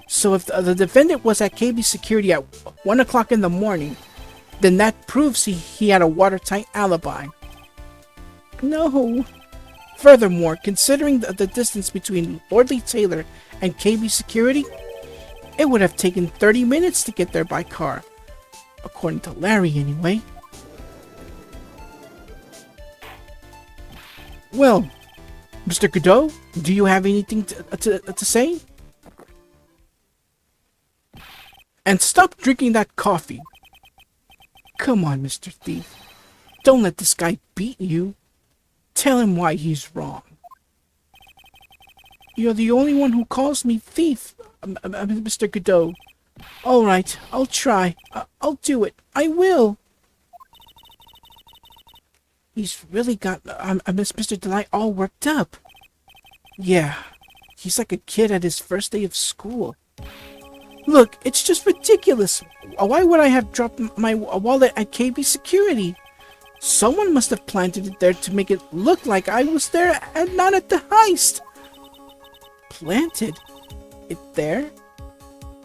[SPEAKER 1] So if the defendant was at KB Security at 1 o'clock in the morning, then that proves he had a watertight alibi. No. Furthermore, considering the distance between Lordly Taylor and KB Security, it would have taken 30 minutes to get there by car. According to Larry, anyway. Well, Mr. Godot, do you have anything to say? And stop drinking that coffee. Come on, Mr. Thief. Don't let this guy beat you. Tell him why he's wrong. You're the only one who calls me thief, Mr. Godot. All right, I'll try. I'll do it. I will. He's really got Mr. DeLite all worked up. Yeah, he's like a kid at his first day of school. Look, it's just ridiculous. Why would I have dropped my wallet at KB Security? Someone must have planted it there to make it look like I was there and not at the heist. Planted it there?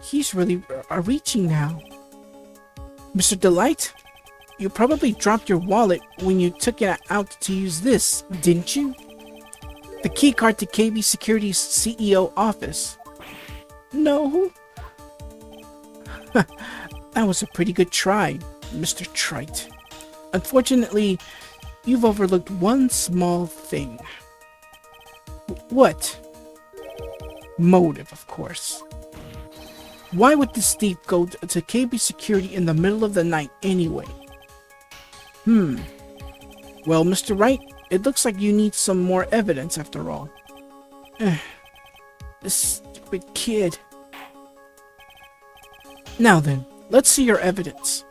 [SPEAKER 1] He's really reaching now. Mr. DeLite, you probably dropped your wallet when you took it out to use this, didn't you? The key card to KB Security's CEO office. No. That was a pretty good try, Mr. Trite. Unfortunately, you've overlooked one small thing. What? Motive, of course. Why would this thief go to KB Security in the middle of the night anyway? Well, Mr. Wright, it looks like you need some more evidence after all. This stupid kid. Now then, let's see your evidence.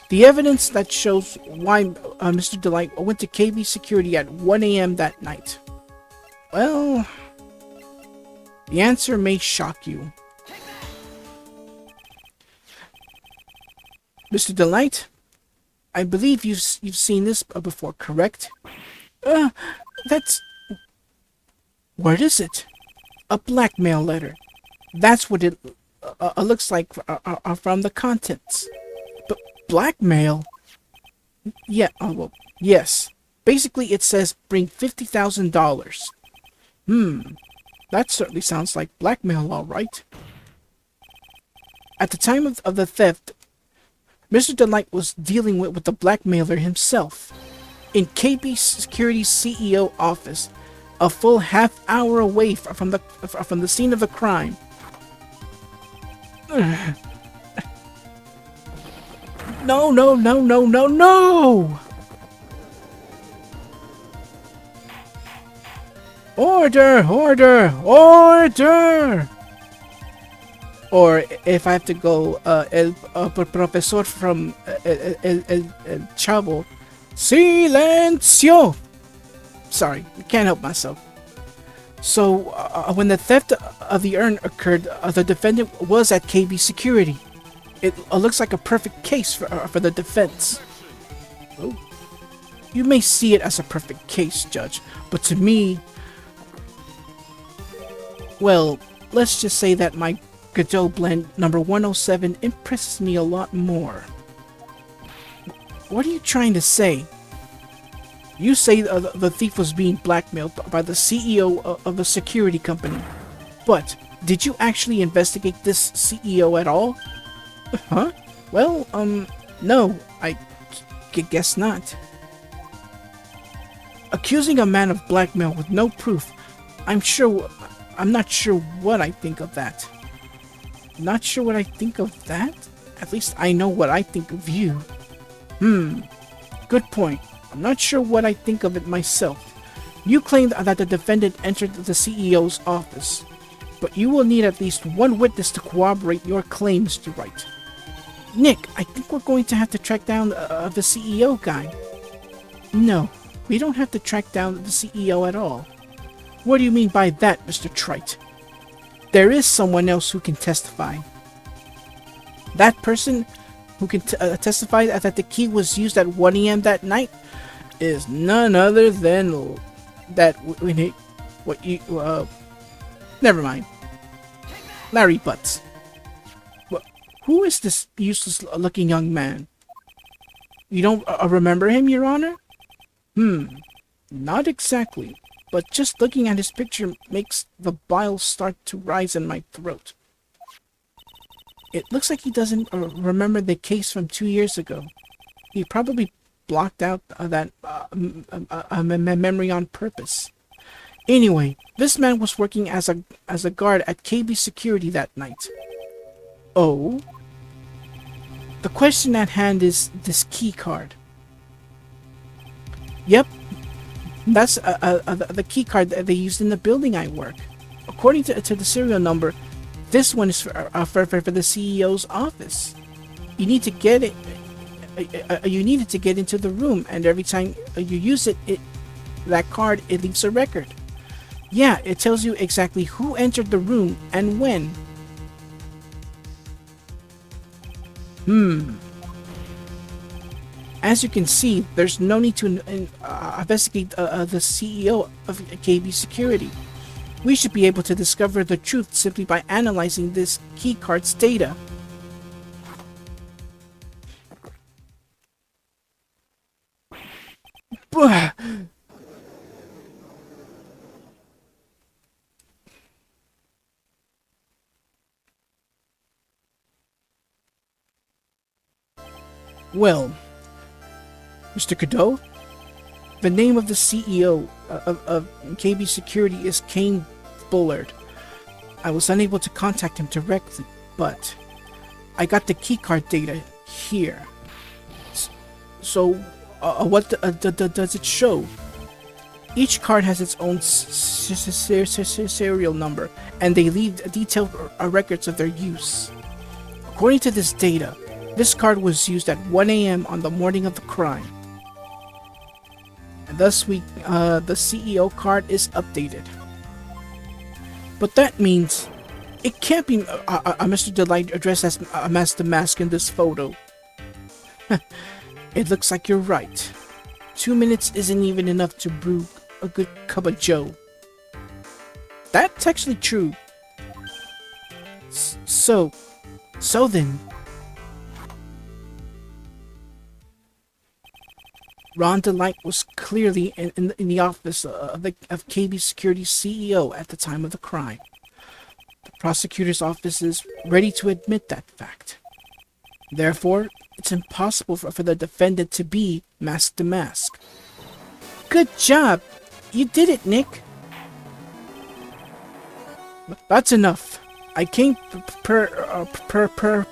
[SPEAKER 1] The evidence that shows why Mr. DeLite went to KB Security at 1 a.m. that night. Well, the answer may shock you. Mr. DeLite, I believe you've seen this before, correct? That's... What is it? A blackmail letter. That's what it looks like from the contents. But blackmail? Yeah, well, yes. Basically, it says bring $50,000. That certainly sounds like blackmail, all right. At the time of the theft, Mr. DeLite was dealing with the blackmailer himself. In KB Security's CEO office, a full half hour away from the scene of the crime. No, no, no, no, no, no! Order, order, order! Or if I have to go, el profesor from el Chavo, silencio! Sorry, can't help myself. So, when the theft of the urn occurred, the defendant was at KB Security. It looks like a perfect case for the defense. Oh. You may see it as a perfect case, Judge, but to me, Well, let's just say that my Godot blend number 107 impresses me a lot more. What are you trying to say? You say the thief was being blackmailed by the CEO of a security company. But, did you actually investigate this CEO at all? Huh? Well, no, I guess not. Accusing a man of blackmail with no proof, I'm not sure what I think of that. Not sure what I think of that? At least I know what I think of you. Good point. I'm not sure what I think of it myself. You claimed that the defendant entered the CEO's office, but you will need at least one witness to corroborate your claims to right. Nick, I think we're going to have to track down the CEO guy. No, we don't have to track down the CEO at all. What do you mean by that, Mr. Trite? There is someone else who can testify. That person who can testify that the key was used at 1 a.m. that night is none other than never mind. Larry Butts. Who is this useless-looking young man? You don't remember him, Your Honor? Not exactly, but just looking at his picture makes the bile start to rise in my throat. It looks like he doesn't remember the case from 2 years ago. He probably blocked out that memory on purpose. Anyway, this man was working as a guard at KB Security that night. Oh? The question at hand is this key card. Yep, that's the key card that they used in the building I work. According to the serial number, this one is for the CEO's office. You need to get it. You need it to get into the room, and every time you use it, that card, it leaves a record. Yeah, it tells you exactly who entered the room and when. As you can see, there's no need to investigate the CEO of KB Security. We should be able to discover the truth simply by analyzing this keycard's data. Well, Mr. Godot, the name of the CEO of KB Security is Kane Bullard. I was unable to contact him directly, but I got the keycard data here. So, what does it show? Each card has its own serial number, and they leave detailed records of their use. According to this data, this card was used at 1 a.m. on the morning of the crime. And thus, the CEO card is updated. But that means it can't be Mr. DeLite addressed as Master Mask in this photo. It looks like you're right. 2 minutes isn't even enough to brew a good cup of joe. That's actually true. So then, Ron DeLite was clearly in the office of KB Security's CEO at the time of the crime. The prosecutor's office is ready to admit that fact. Therefore, it's impossible for the defendant to be Mask the Mask. Good job! You did it, Nick! That's enough. I came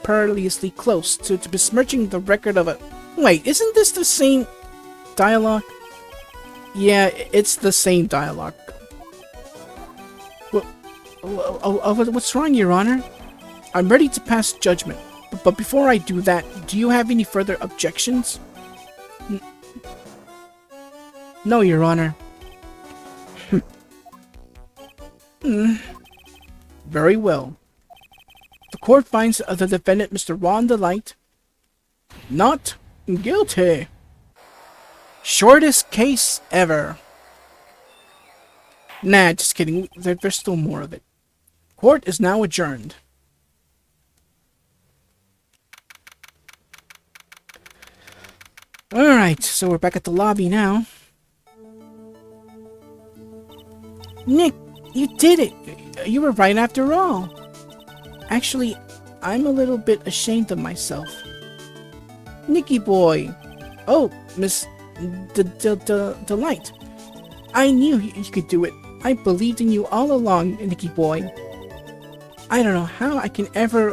[SPEAKER 1] perilously close to besmirching the record of a... Wait, isn't this the same dialogue? Yeah, it's the same dialogue. What's wrong, Your Honor? I'm ready to pass judgment. But before I do that, do you have any further objections? No, Your Honor. Very well. The court finds the defendant, Mr. Ron DeLite, not guilty. Shortest case ever. Nah, just kidding. There's still more of it. Court is now adjourned. Alright, so we're back at the lobby now. Nick, you did it! You were right after all. Actually, I'm a little bit ashamed of myself. Nicky boy. Oh, Miss DeLite. I knew you could do it. I believed in you all along, Nicky boy. I don't know how I can ever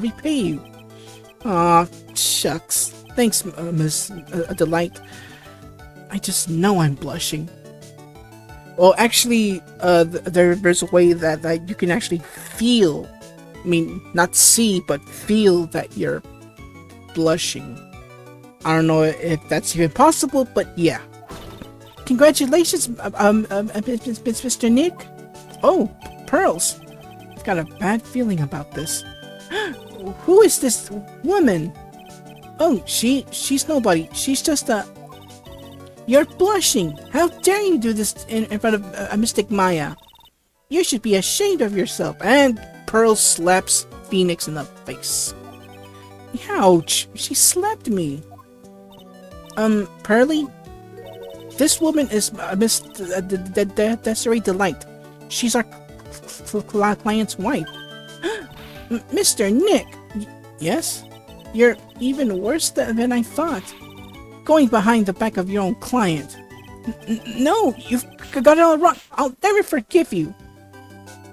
[SPEAKER 1] repay you. Aw, shucks. Thanks, Miss DeLite. I just know I'm blushing. Well, actually, there's a way that you can actually feel. I mean, not see, but feel that you're blushing. I don't know if that's even possible, but yeah. Congratulations, Mr. Nick. Oh, pearls. I've got a bad feeling about this. Who is this woman? Oh, she's nobody. She's just a... You're blushing. How dare you do this in front of Mystic Maya? You should be ashamed of yourself. And Pearl slaps Phoenix in the face. Ouch! She slapped me. Pearly? This woman is Miss Desiree DeLite. She's our client's wife. Mr. Nick! Yes? You're even worse than I thought. Going behind the back of your own client. No, you've got it all wrong. I'll never forgive you.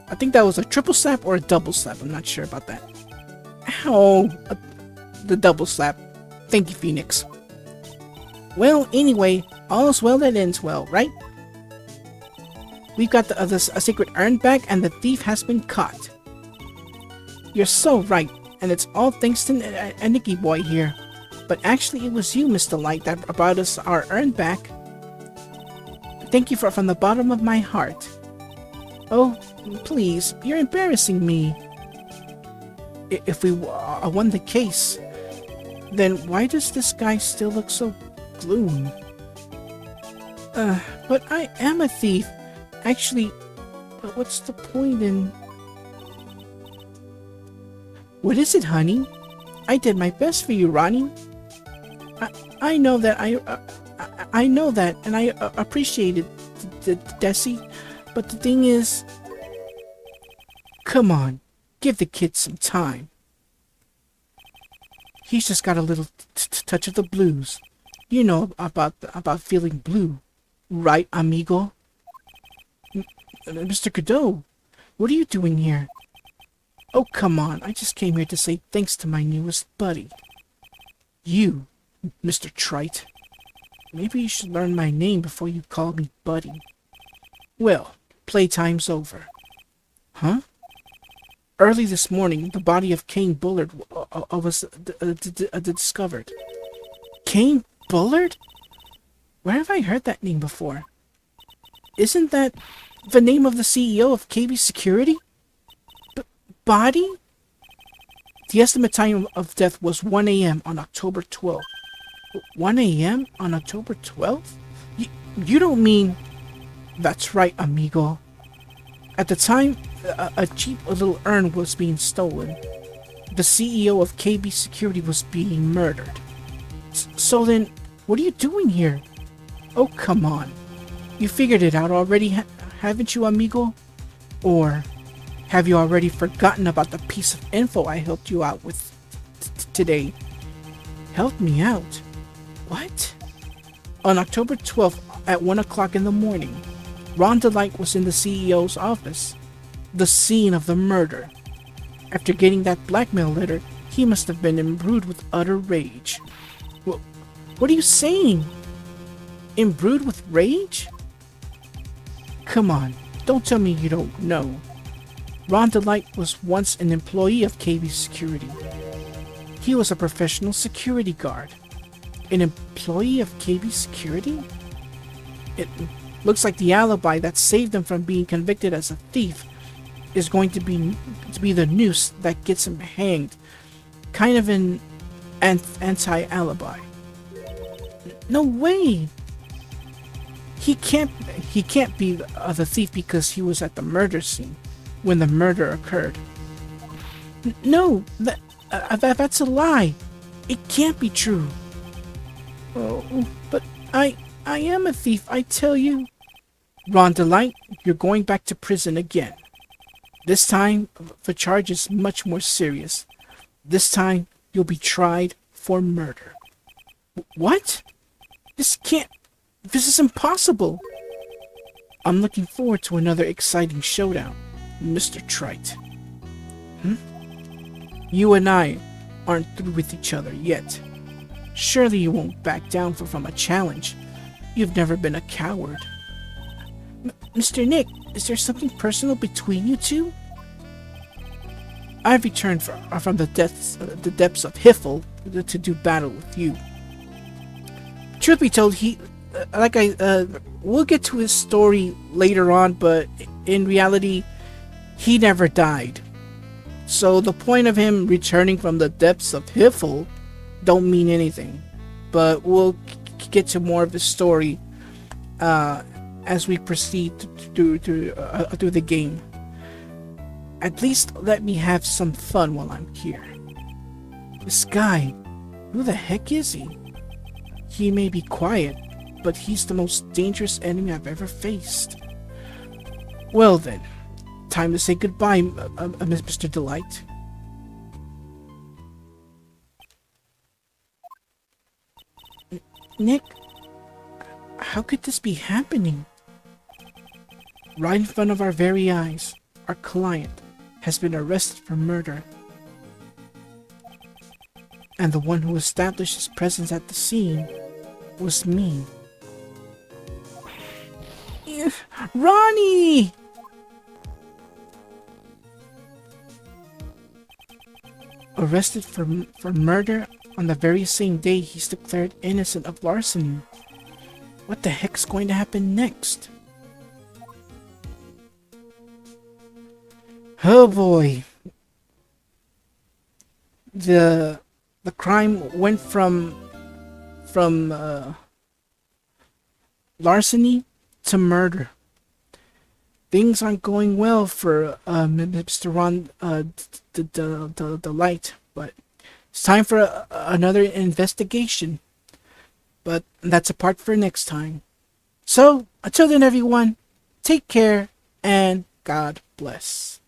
[SPEAKER 1] I think that was a triple slap or a double slap. I'm not sure about that. Ow. The double slap. Thank you, Phoenix. Well, anyway, all's well that ends well, right? We've got a secret urn back and the thief has been caught. You're so right, and it's all thanks to Nicky boy here. But actually, it was you, Mr. Light, that brought us our urn back. Thank you from the bottom of my heart. Oh, please, you're embarrassing me. If we won the case, then why does this guy still look so gloom? But I am a thief. Actually, but what's the point in... What is it, honey? I did my best for you, Ronnie. I know that I know that, and I appreciate it, Desi. But the thing is, come on, give the kid some time. He's just got a little touch of the blues. You know about feeling blue, right, amigo? Mr. Godot, what are you doing here? Oh, come on, I just came here to say thanks to my newest buddy. You, Mr. Trite. Maybe you should learn my name before you call me buddy. Well, playtime's over. Huh? Early this morning, the body of Kane Bullard was discovered. Kane Bullard? Where have I heard that name before? Isn't that the name of the CEO of KB Security? Body? The estimate time of death was 1 a.m. on October 12th. 1 a.m. on October 12th? You don't mean... That's right, amigo. At the time, a cheap little urn was being stolen. The CEO of KB Security was being murdered. So then, what are you doing here? Oh, come on. You figured it out already, haven't you, amigo? Or have you already forgotten about the piece of info I helped you out with today? Helped me out? What? On October 12th at 1 o'clock in the morning, Ron DeLite was in the CEO's office, the scene of the murder. After getting that blackmail letter, he must have been imbrued with utter rage. What are you saying? Imbrued with rage? Come on, don't tell me you don't know. Ron DeLite was once an employee of KB Security. He was a professional security guard. An employee of KB Security? It looks like the alibi that saved him from being convicted as a thief is going to be the noose that gets him hanged. Kind of an anti-alibi. No way! He can't be the thief because he was at the murder scene. when the murder occurred. No, that's a lie. It can't be true. Oh, but I am a thief, I tell you. Ron DeLite, you're going back to prison again. This time for charges much more serious. This time you'll be tried for murder. What? This is impossible. I'm looking forward to another exciting showdown, Mr. Trite. You and I aren't through with each other yet. Surely you won't back down from a challenge. You've never been a coward. Mr. Nick, is there something personal between you two? I've returned from the depths of Hiffle to do battle with you. Truth be told, we'll get to his story later on, but in reality, he never died. So the point of him returning from the depths of Hiffle don't mean anything. But we'll get to more of his story as we proceed through the game. At least let me have some fun while I'm here. This guy, who the heck is he? He may be quiet, but he's the most dangerous enemy I've ever faced. Well then, time to say goodbye, Mr. DeLite. Nick, how could this be happening? Right in front of our very eyes, our client has been arrested for murder. And the one who established his presence at the scene was me. Ronnie! Arrested for murder on the very same day he's declared innocent of larceny. What the heck's going to happen next? Oh boy. The crime went from larceny to murder. Things aren't going well for Mr. Ron DeLite, but it's time for another investigation. But that's a part for next time. So, until then everyone, take care and God bless.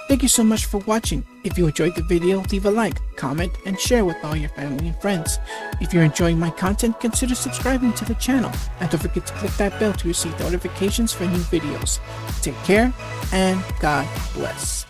[SPEAKER 1] Thank you so much for watching. If you enjoyed the video, leave a like, comment, and share with all your family and friends. If you're enjoying my content, consider subscribing to the channel. And don't forget to click that bell to receive notifications for new videos. Take care, and God bless.